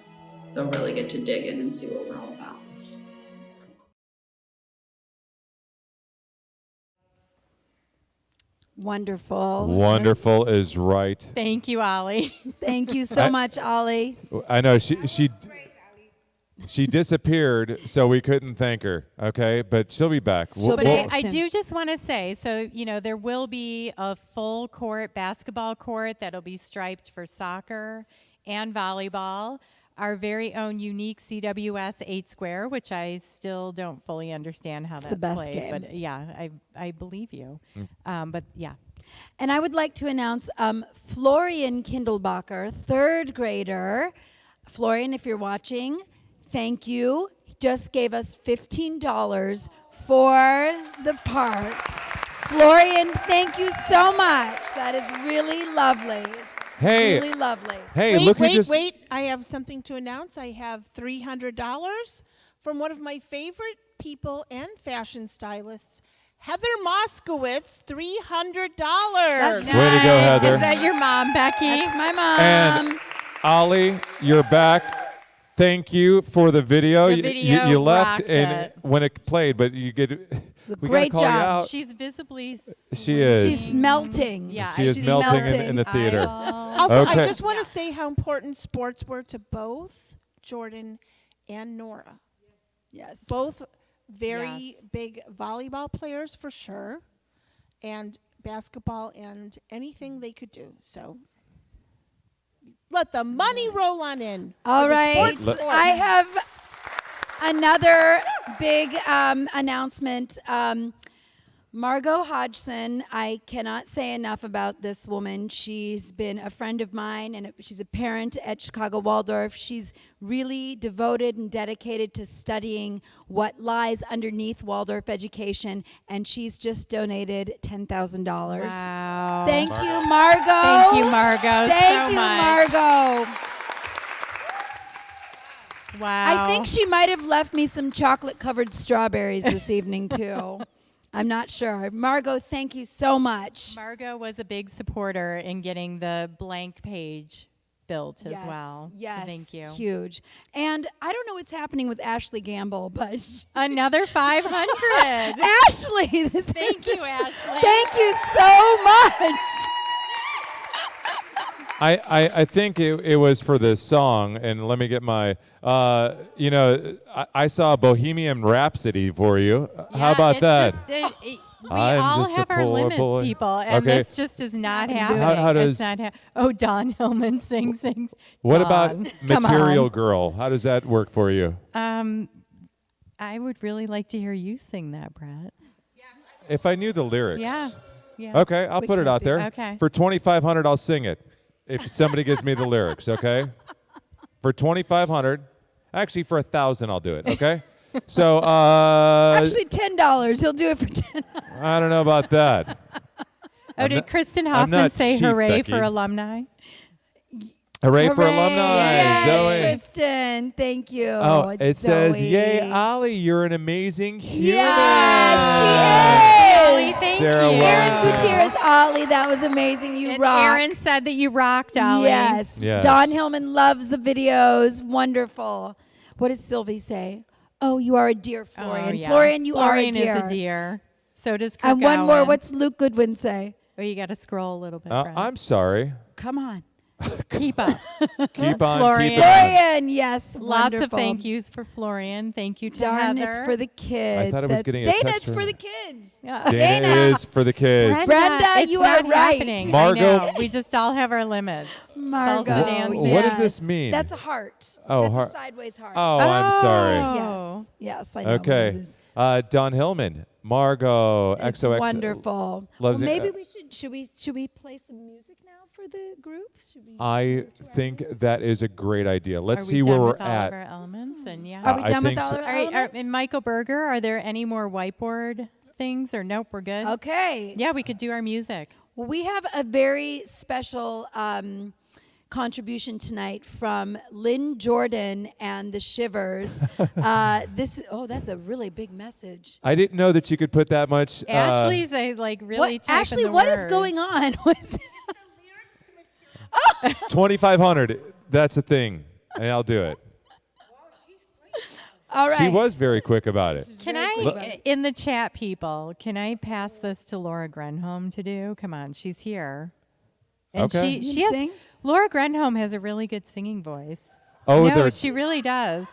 they'll really get to dig in and see what we're all about. Wonderful. Wonderful is right. Thank you, Ollie. Thank you so much, Ollie. I know she disappeared, so we couldn't thank her. Okay, but she'll be back. But I do just want to say, so there will be a full court basketball court that'll be striped for soccer and volleyball. Our very own unique CWS 8 square, which I still don't fully understand how that's the best played. game. But yeah, I believe you. But yeah. And I would like to announce Florian Kindelbacher, 3rd grader. Florian, if you're watching, thank you. He just gave us $15 for the park. Florian, thank you so much. That is really lovely. Hey. Really lovely. Hey, Wait. I have something to announce. I have $300 from one of my favorite people and fashion stylists, Heather Moskowitz, $300. Way to go, Heather. Is that your mom, Becky? That's my mom. And Ollie, you're back. Thank you for the video. The video you left rocked and it. when it played, but you get we great gotta call you job. out. She's visibly She is. She's melting. Yeah, She is she's melting in the theater. Also, Okay. I just want to say how important sports were to both Jordan and Nora. Yes. Both very big volleyball players for sure, and basketball and anything they could do. So let the money roll on in. All for the right. sports sport. I have another big announcement. Margot Hodgson, I cannot say enough about this woman. She's been a friend of mine, and she's a parent at Chicago Waldorf. She's really devoted and dedicated to studying what lies underneath Waldorf education, and she's just donated $10,000. Wow. Thank you, Margot. Thank you, Margot. Thank so you, much. Margot. Wow. I think she might have left me some chocolate-covered strawberries this evening, too. I'm not sure. Margot, thank you so much. Margot was a big supporter in getting the blank page built as well. Yes, So thank you. Huge. And I don't know what's happening with Ashley Gamble, but Another 500. Ashley, Thank you, Ashley. Thank you so much. I think it was for the song, and let me get my, I saw Bohemian Rhapsody for you. How about it's that? Just, we I'm all just a have our poor limits, boy. people, and Okay. this just is not happening. How does- It's not Don Hillman sings. What Dawn. about Come Material on. Girl? How does that work for you? I would really like to hear you sing that, Brett. If I knew the lyrics. Yeah. Okay, I'll put it out there. Okay. For $2,500, I'll sing it. If somebody gives me the lyrics, okay? For $2,500, actually for $1,000, I'll do it. Okay. So Actually, $10. He'll do it for $10. I don't know about that. Did Kristen I'm Hoffman not say cheap, hooray Becky. for alumni? Hooray for alumni, Yes, Zoe. Kristen, thank you. Oh, It's it says, Zoe. "Yay, Ollie, you're an amazing human." Yes, she is. Ollie, thank Sarah you. Aaron Wellington. Gutierrez, Ollie, that was amazing. You And rock. Aaron said that you rocked, Ollie. Yes. Yes. Don Hillman loves the videos. Wonderful. What does Sylvie say? Oh, you are a dear, Florian. Oh, yeah. Florian, you Florian are a dear. is a dear. So does Kirk And one more. Allen. What's Luke Goodwin say? Oh, you got to scroll a little bit, Brett. I'm sorry. Come on. Keep up. Keep on Florian. keeping on. Florian, yes. Lots wonderful. of thank yous for Florian. Thank you to Darn, Heather. it's for the kids. I thought I was That's getting a Dana, text it's from for her. the kids. Yeah. Dana is for the kids. Brenda, it's you not are right. happening. Margot- I know. We just all have our limits. Margot. salsa dancing. What does this mean? That's a heart. Oh, That's heart. a sideways heart. Oh, I'm sorry. Yes, I know. Okay. What it is. Don Hillman, Margot, It's XOX. wonderful. Loves well, it. maybe we should we play some music now for the group? I think that is a great idea. Let's Are see we where done we're with all at. of our elements? And yeah. Are we done with think all so. our All right, elements? and Michael Berger, are there any more whiteboard things or nope, we're good? Okay. Yeah, we could do our music. Well, we have a very special contribution tonight from Lynn Jordan and the Shivers. That's a really big message. I didn't know that you could put that much. Ashley's really typing Ashley, the what is words. going on? 2,500. That's a thing, and I'll do it. All right. She was very quick about it. Can I, in the chat, people, can I pass this to Laura Grenholm to do? Come on, she's here. And Okay. she has, Laura Grenholm has a really good singing voice. Oh, no, there's- she really does.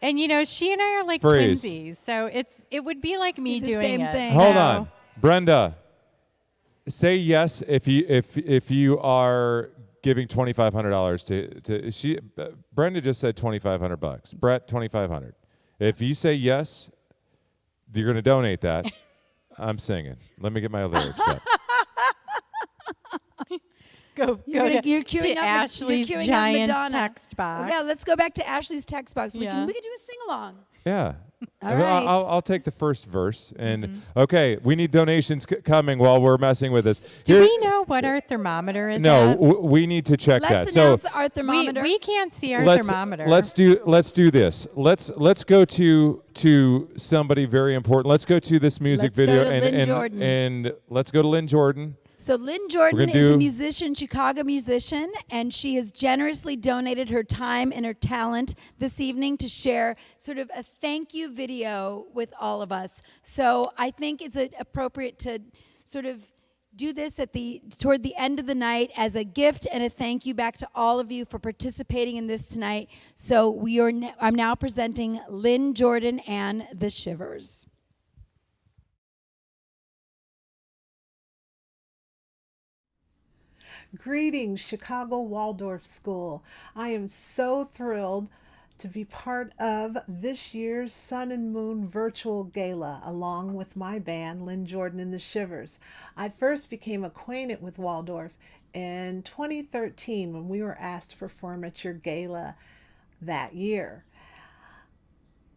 And she and I are like Freeze. twinsies, so it would be like me The doing same it. thing. Hold So- on, Brenda. Say yes if you are giving $2,500 to she. Brenda just said $2,500. Brett, $2,500. If you say yes, you're going to donate that. I'm singing. Let me get my lyrics up. You're queuing to up Ashley's you're queuing up giant Madonna. text box. Yeah, let's go back to Ashley's text box. We Yeah. can do a sing along. Yeah. All right. I'll take the first verse. And okay, we need donations coming while we're messing with this. Do we know what our thermometer is No, at? we need to check Let's that. announce So our thermometer. We can't see our let's thermometer. let's do this. Let's go to somebody very important. Let's go to this music Let's go video to Lynn Jordan. and let's go to Lynn Jordan. So Lynn Jordan gonna is a do- musician, Chicago musician, and she has generously donated her time and her talent this evening to share sort of a thank you video with all of us. So I think it's appropriate to sort of do this toward the end of the night as a gift and a thank you back to all of you for participating in this tonight. So I'm now presenting Lynn Jordan and the Shivers. Greetings, Chicago Waldorf School. I am so thrilled to be part of this year's Sun and Moon Virtual Gala, along with my band, Lynn Jordan and the Shivers. I first became acquainted with Waldorf in 2013 when we were asked to perform at your gala that year.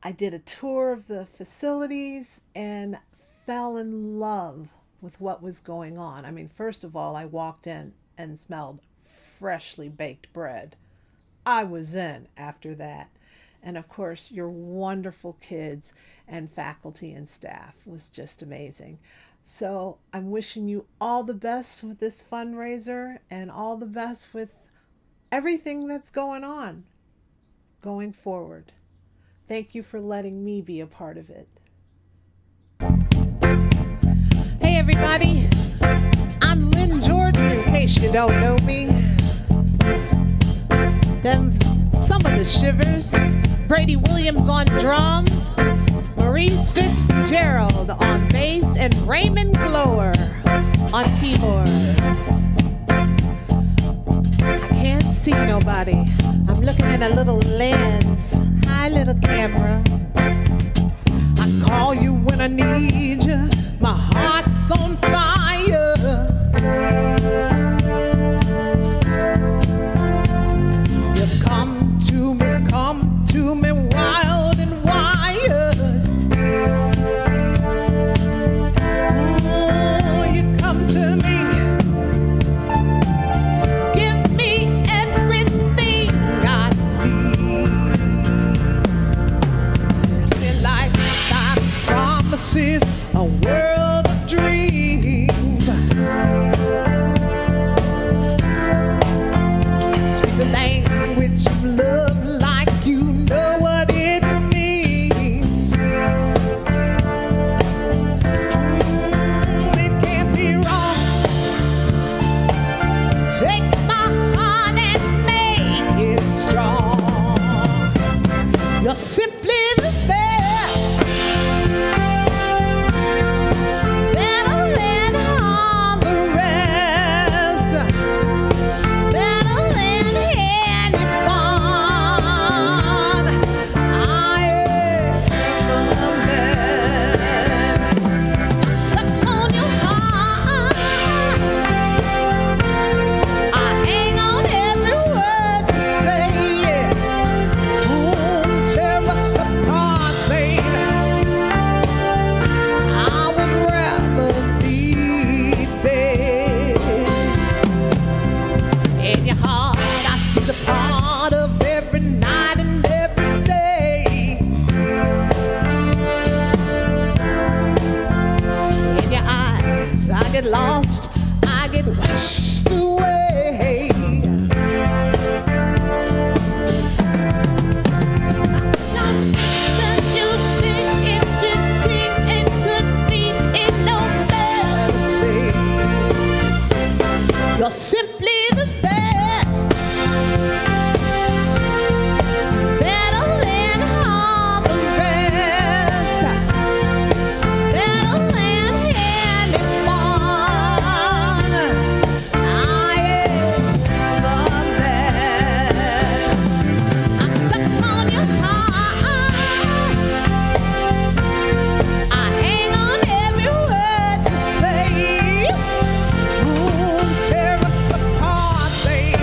I did a tour of the facilities and fell in love with what was going on. I mean, first of all, I walked in and smelled freshly baked bread. I was in after that. And of course, your wonderful kids and faculty and staff was just amazing. So I'm wishing you all the best with this fundraiser and all the best with everything that's going on going forward. Thank you for letting me be a part of it. Hey everybody, I'm Lynn Jordan, in case you don't know me. Then some of the Shivers, Brady Williams on drums, Maurice Fitzgerald on bass, and Raymond Glower on keyboards. I can't see nobody. I'm looking at a little lens. Hi, little camera. I call you when I need you. My heart's on fire. You come to me wild and wired. Oh, you come to me. Give me everything I need. Give me lifetime promises, a world of dreams. get washed away. You're simply the best, better than all the rest, better than anyone. I am the best. I'm stuck on your heart. I hang on every word you say. Tear us apart, babe.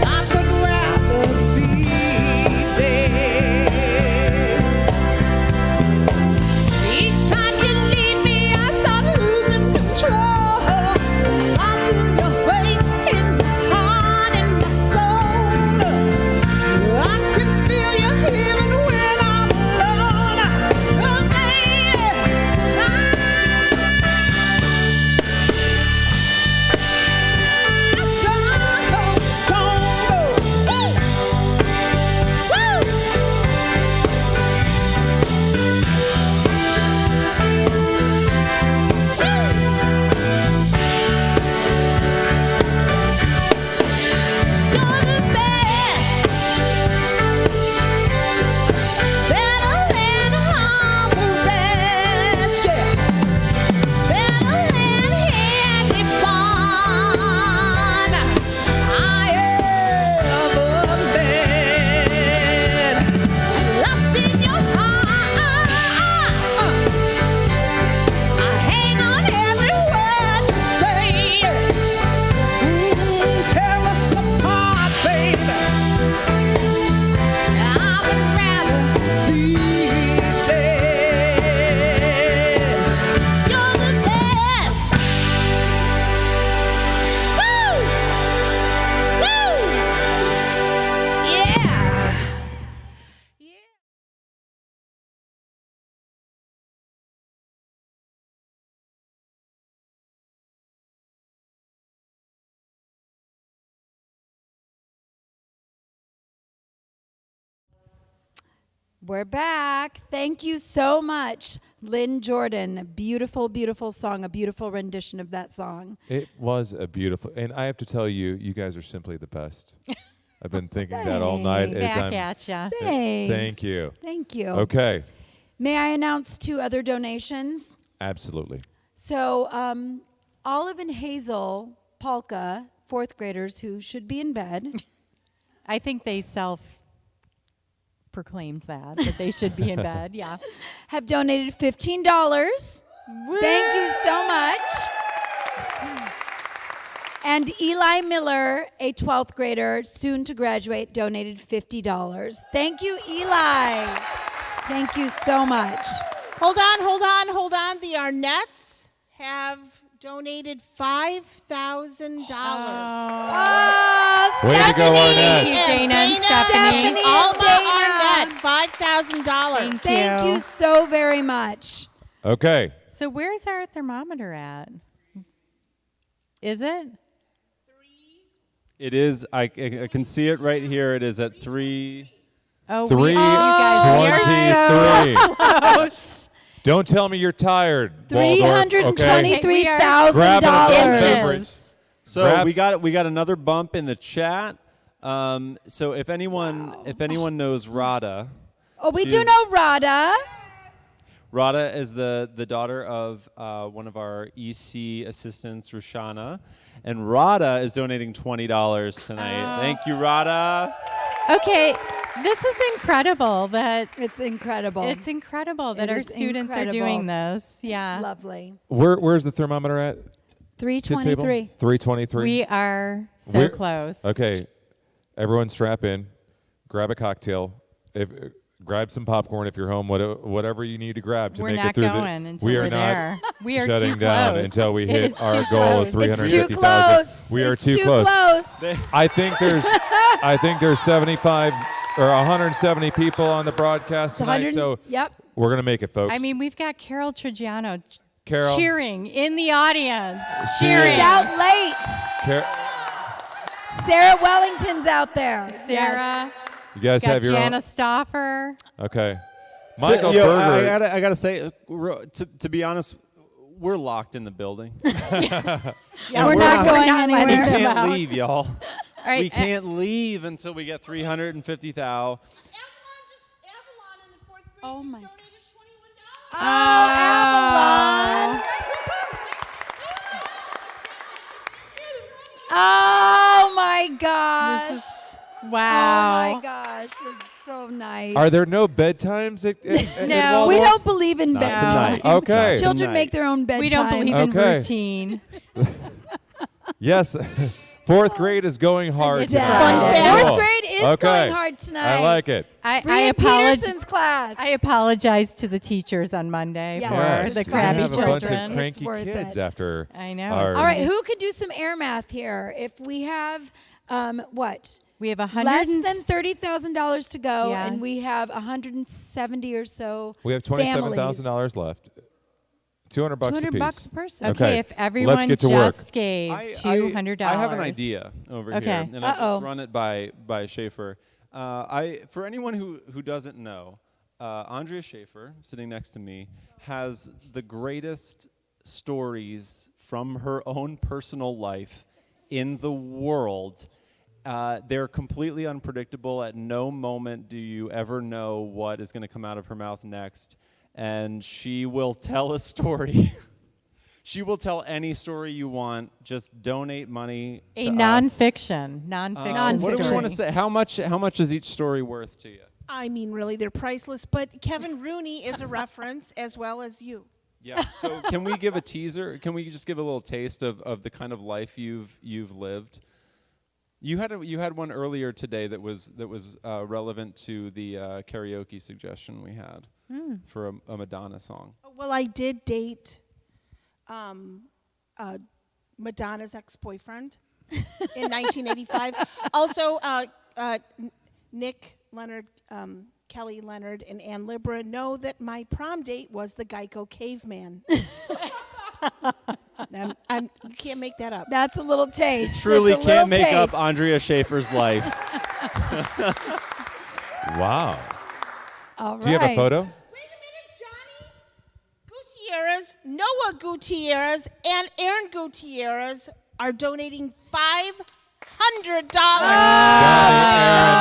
I could rather be dead. Each time you leave me, I start losing control. Something your faith in my heart and my soul. I can feel you even when I'm alone. Oh, baby, We're back. Thank you so much, Lynn Jordan. A beautiful, beautiful song, a beautiful rendition of that song. It was a beautiful, and I have to tell you, you guys are simply the best. I've been thinking that all night. Back at ya. Thanks. Thank you. Thank you. Okay. May I announce 2 other donations? Absolutely. So, Olive and Hazel Polka, 4th graders who should be in bed. I think they self-proclaimed that they should be in bed, yeah. Have donated $15. Thank you so much. And Eli Miller, a 12th grader, soon to graduate, donated $50. Thank you, Eli. Thank you so much. Hold on. The Arnettes have donated $5,000. Way to go, Arnett. Thank you, Dana and Stephanie. Alma Arnett, $5,000. Thank you so very much. Okay. So where's our thermometer at? Is it? It is. I can see it right here. It is at 3. Oh, 3:23. close. Don't tell me you're tired. Waldorf, okay? $323,000. So we got another bump in the chat. So if anyone knows Rada. Oh, we do know Rada. Rada is the daughter of one of our EC assistants, Rushana. And Rada is donating $20 tonight. Thank you, Rada. Okay, this is incredible that it's incredible. It's incredible that our students are doing this. Yeah. It's lovely. Where's the thermometer at? 323. 323. We are so close. Okay. Everyone strap in. Grab a cocktail. Grab some popcorn if you're home. Whatever you need to grab to make it through. We are not We are shutting down until we hit our goal of 350,000. It's too close. We are it's too close. I think there's 75 or 170 people on the broadcast tonight. So yep. We're gonna make it, folks. I mean, we've got Carol Trigiano Carol. cheering in the audience. Cheering. She's out late. Sarah Wellington's out there. Sarah. You guys got have your Jana own. Stoffer. Okay. Michael So, Berger. I gotta say, to be honest, we're locked in the building. Yeah, we're not going anywhere. We can't leave, y'all. All right, We can't leave until we get 350,000. Oh my God. Oh, Avalon. Oh my gosh. Wow. Oh my gosh. It's so nice. Are there no bedtimes? No, we don't believe in Not bedtime. tonight. Okay. Not Children tonight. make their own bedtime. We don't believe in Okay. routine. Yes. Fourth grade is going hard It's tonight. down. Cool. Fourth grade is Okay. going hard tonight. I like it. I Brian Peterson's class. I apologize to the teachers on Monday Yes. for Yes, the we crabby have a bunch of children. cranky It's worth kids it. after. I know. our- All right, who could do some air math here? If we have what? We have Less than $30,000 to go, Yeah. and we have 170 or so. We have $27,000 left. $200 $200 a piece. bucks a person. Okay, if everyone Let's get to work. just gave $200. I have an idea over Okay. here, and I'll just run it by Schaefer. For anyone who doesn't know, Andrea Schaefer, sitting next to me, has the greatest stories from her own personal life in the world. They're completely unpredictable. At no moment do you ever know what is going to come out of her mouth next. And she will tell a story. She will tell any story you want. Just donate money A to nonfiction us. What do we want to say? How much is each story worth to you? I mean, really, they're priceless. But Kevin Rooney is a reference as well as you. Yeah. So can we give a teaser? Can we just give a little taste of the kind of life you've lived? You had one earlier today that was relevant to the karaoke suggestion we had for a Madonna song. Well, I did date Madonna's ex-boyfriend in 1985. Also, Nick Leonard, Kelly Leonard, and Ann Libra know that my prom date was the Geico caveman. You can't make that up. That's a little taste. You truly It's a can't little make up taste. Andrea Schaefer's life. Wow. All Do you have a photo? Gutierrez, Noah Gutierrez, and Aaron Gutierrez are donating $500. Aaron,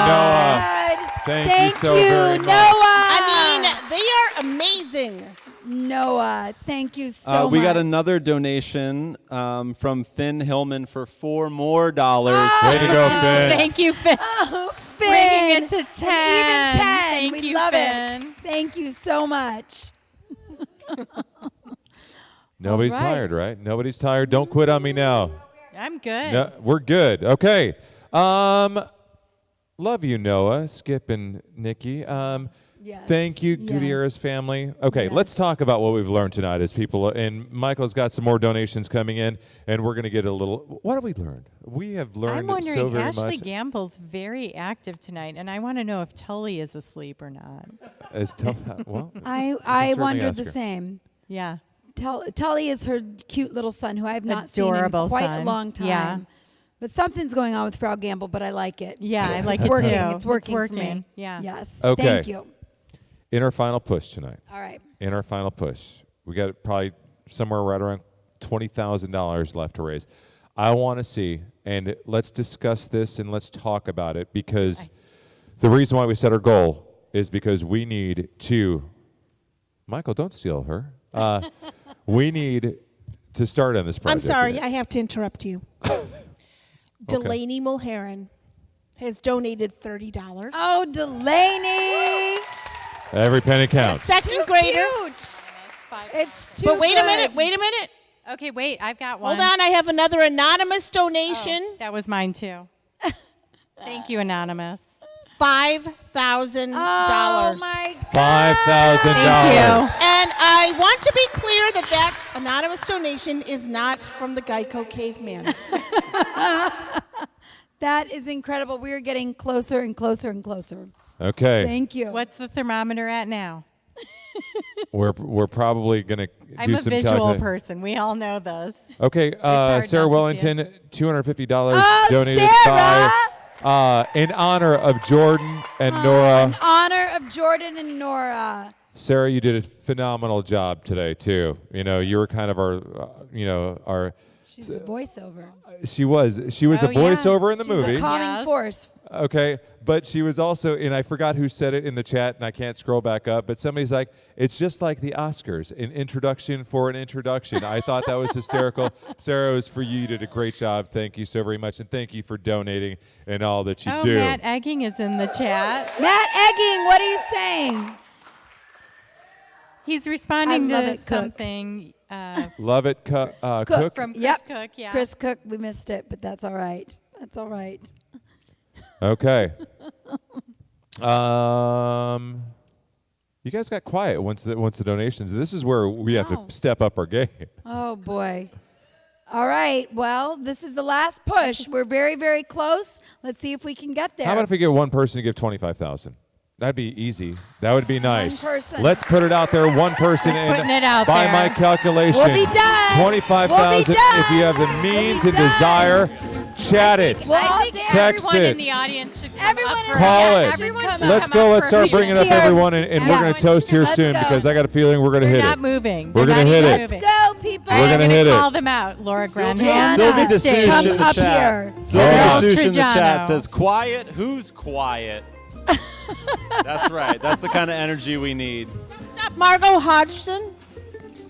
Noah. Thank you so very much. Noah. I mean, they are amazing. Noah, thank you so much. We got another donation from Finn Hillman for $4 more. Way to go, Finn. Thank you, Finn. Oh, Finn. Bringing it to 10. Even 10. Thank we you, love Finn. it. Thank you so much. Nobody's All right. tired, right? Nobody's tired. Don't quit on me now. I'm good. No, we're good. Okay. Love you, Noah, Skip, and Nikki. Yes. Thank you, Yes. Gutierrez family. Okay, Yes. let's talk about what we've learned tonight as people. And Michael's got some more donations coming in, and we're going to get a little. What have we learned? We have learned I'm wondering, so very Ashley much. Gamble's very active tonight, and I want to know if Tully is asleep or not. Well, I certainly wondered ask the her. same. Yeah. Tully is her cute little son, who I have not Adorable seen in quite son. a long time. Yeah. But something's going on with Frau Gamble, but I like it. Yeah, I like it's it working. too. It's working It's for me. working. Yeah. Yes. Okay. Thank you. In our final push tonight. All right. In our final push, we got probably somewhere right around $20,000 left to raise. I want to see, and let's discuss this and let's talk about it, because the reason why we set our goal is because we need to. Michael, don't steal her. We need to start on this I'm project. sorry, I have to interrupt you. Delaney Mulheron has donated $30. Oh, Delaney. Every penny counts. Second grader. Cute. It's too But wait good. a minute. Okay, wait, I've got one. Hold on, I have another anonymous donation. Oh, that was mine too. Thank you, Anonymous. $5,000. Oh my $5,000. Thank you. And I want to be clear that anonymous donation is not from the Geico caveman. That is incredible. We are getting closer and closer and closer. Okay. Thank you. What's the thermometer at now? We're probably going to I'm do a some visual calculation. person. We all know this. Okay, hard Sarah not to see Wellington, $250 Oh, donated Sarah! by in honor of Jordan and Nora. In honor of Jordan and Nora. Sarah, you did a phenomenal job today too. You were kind of our. She's the voiceover. She was the voiceover in the movie. She's a calming force. Okay, but she was also, and I forgot who said it in the chat, and I can't scroll back up, but somebody's like, it's just like the Oscars, an introduction for an introduction. I thought that was hysterical. Sarah, it was for you. You did a great job. Thank you so very much, and thank you for donating and all that you do. Matt Egging is in the chat. Matt Egging, what are you saying? He's responding I love to it, Cook. something. Love it, Cook. From Chris Cook, yeah. Chris Cook, we missed it, but that's all right. That's all right. Okay. You guys got quiet once the donations. This is where we have to step up our game. Oh, boy. All right. Well, this is the last push. We're very, very close. Let's see if we can get there. How about if we get one person to give $25,000? That'd be easy. That would be nice. One person. Let's put it out there. One person. Just putting it out by there. my calculation, We'll be done. $25,000. We'll be done. If you have the means and desire, chat it. I think Text everyone it. in the audience should come Everyone up in for Call it. it. Everyone should Let's come go. up Let's for start it. bringing up everyone, and we're going to toast here Let's soon go. because I got a feeling we're going to They're hit not it. moving. We're They're going to not hit even it. moving. Go, people. We're I'm going to hit call it. them out. Laura Granholm. Sylvie De Souche Come in the up chat. here. Sylvie De Carol Souche in the Trajano. chat says, quiet? Who's quiet? That's right. That's the kind of energy we need. Stop, Margot Hodgson.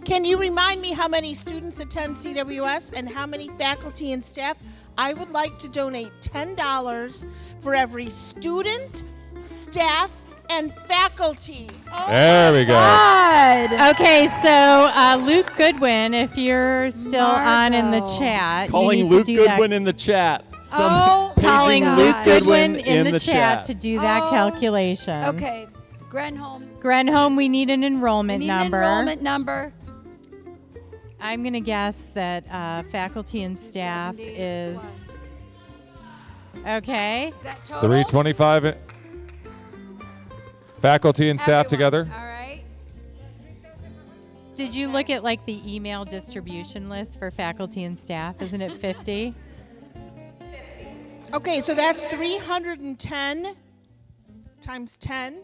Can you remind me how many students attend CWS and how many faculty and staff? I would like to donate $10 for every student, staff, and faculty. There we go. God. Okay, so Luke Goodwin, if you're still on in the chat, Calling you need Luke to do Goodwin that. in the chat. Calling Paging Luke God. Goodwin in the chat to do that Oh. calculation. Okay. Grenholm. Grenholm, we need an enrollment We need number. an enrollment number. I'm going to guess that faculty and staff is... Okay. Is that total? 325. Faculty and staff together. All right. Did you look at like the email distribution list for faculty and staff? Isn't it 50? Okay, so that's 310 times 10,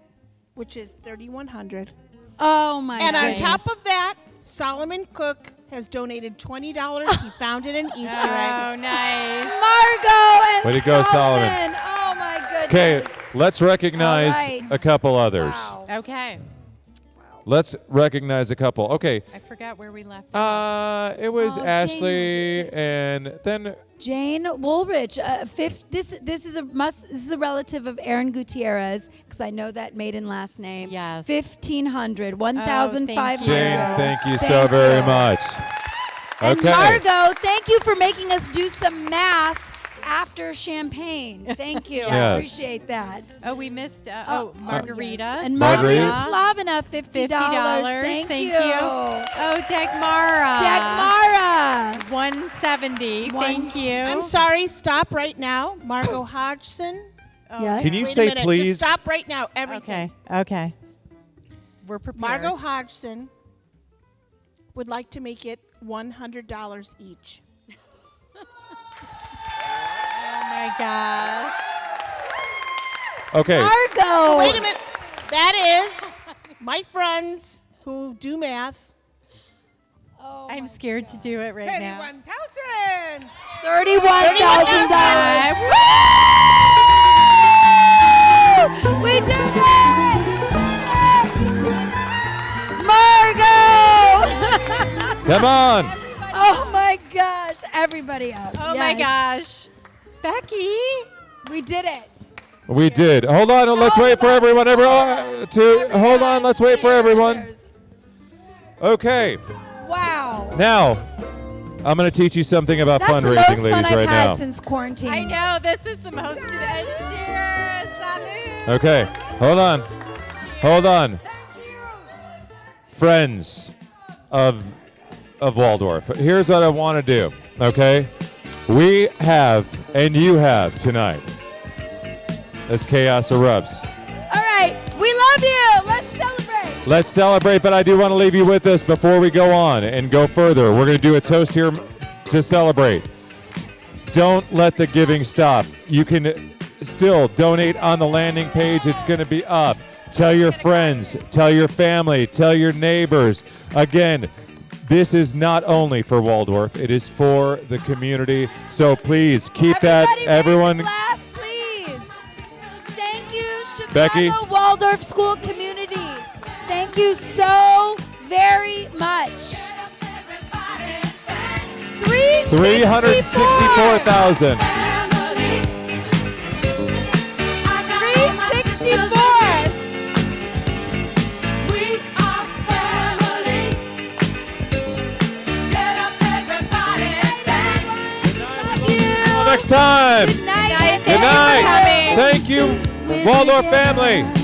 which is 3,100. Oh, my And on goodness. top of that, Solomon Cook has donated $20. He found it in Easter egg. Oh, nice. Margot and Way to go, Solomon. Oh, my goodness. Okay, let's recognize All right. a couple others. Wow. Okay. Let's recognize a couple. Okay. I forgot where we left. It was Ashley, and then Jane Woolrich. This is a relative of Aaron Gutierrez because I know that maiden last name. Yes. 1,500, 1,500. Jane, thank you so very much. And Okay. Margot, thank you for making us do some math after champagne. Thank you. I Yes. appreciate that. Oh, we missed. Margarita. And Margarita. Margarita Slavina, $50. Thank you. Oh, Dagmara. Dagmara. 170. Thank you. I'm sorry, stop right now. Margot Hodgson. Yes. Can you Wait a say minute, please? Just stop right now, everything. Okay. We're prepared. Margot Hodgson would like to make it $100 each. Oh my gosh. Okay. Margot. So wait a minute. That is my friends who do math. I'm scared to do it right now. $31,000. We did it! Margot! Come on. Oh my gosh. Everybody up. Oh my gosh. Becky. We did it. We did. Hold on. Let's wait for everyone. Hold on. Let's wait for everyone. Okay. Wow. Now, I'm going to teach you something about That's the fundraising, most fun ladies, I've right had now. since quarantine. I know. This is the most. Cheers. Salud. Okay. Hold on. Friends of Waldorf. Here's what I want to do. Okay. We have, and you have tonight, as chaos erupts. All right. We love you. Let's celebrate. Let's celebrate, but I do want to leave you with this before we go on and go further. We're going to do a toast here to celebrate. Don't let the giving stop. You can still donate on the landing page. It's going to be up. Tell your friends, tell your family, tell your neighbors. Again, this is not only for Waldorf, it is for the community. So please keep that, everyone. Glass, please. Thank you, Chicago Becky? Waldorf School community. Thank you so very much. 364,000. 364. Next time. Good night. Good night. Thank you, Waldorf family.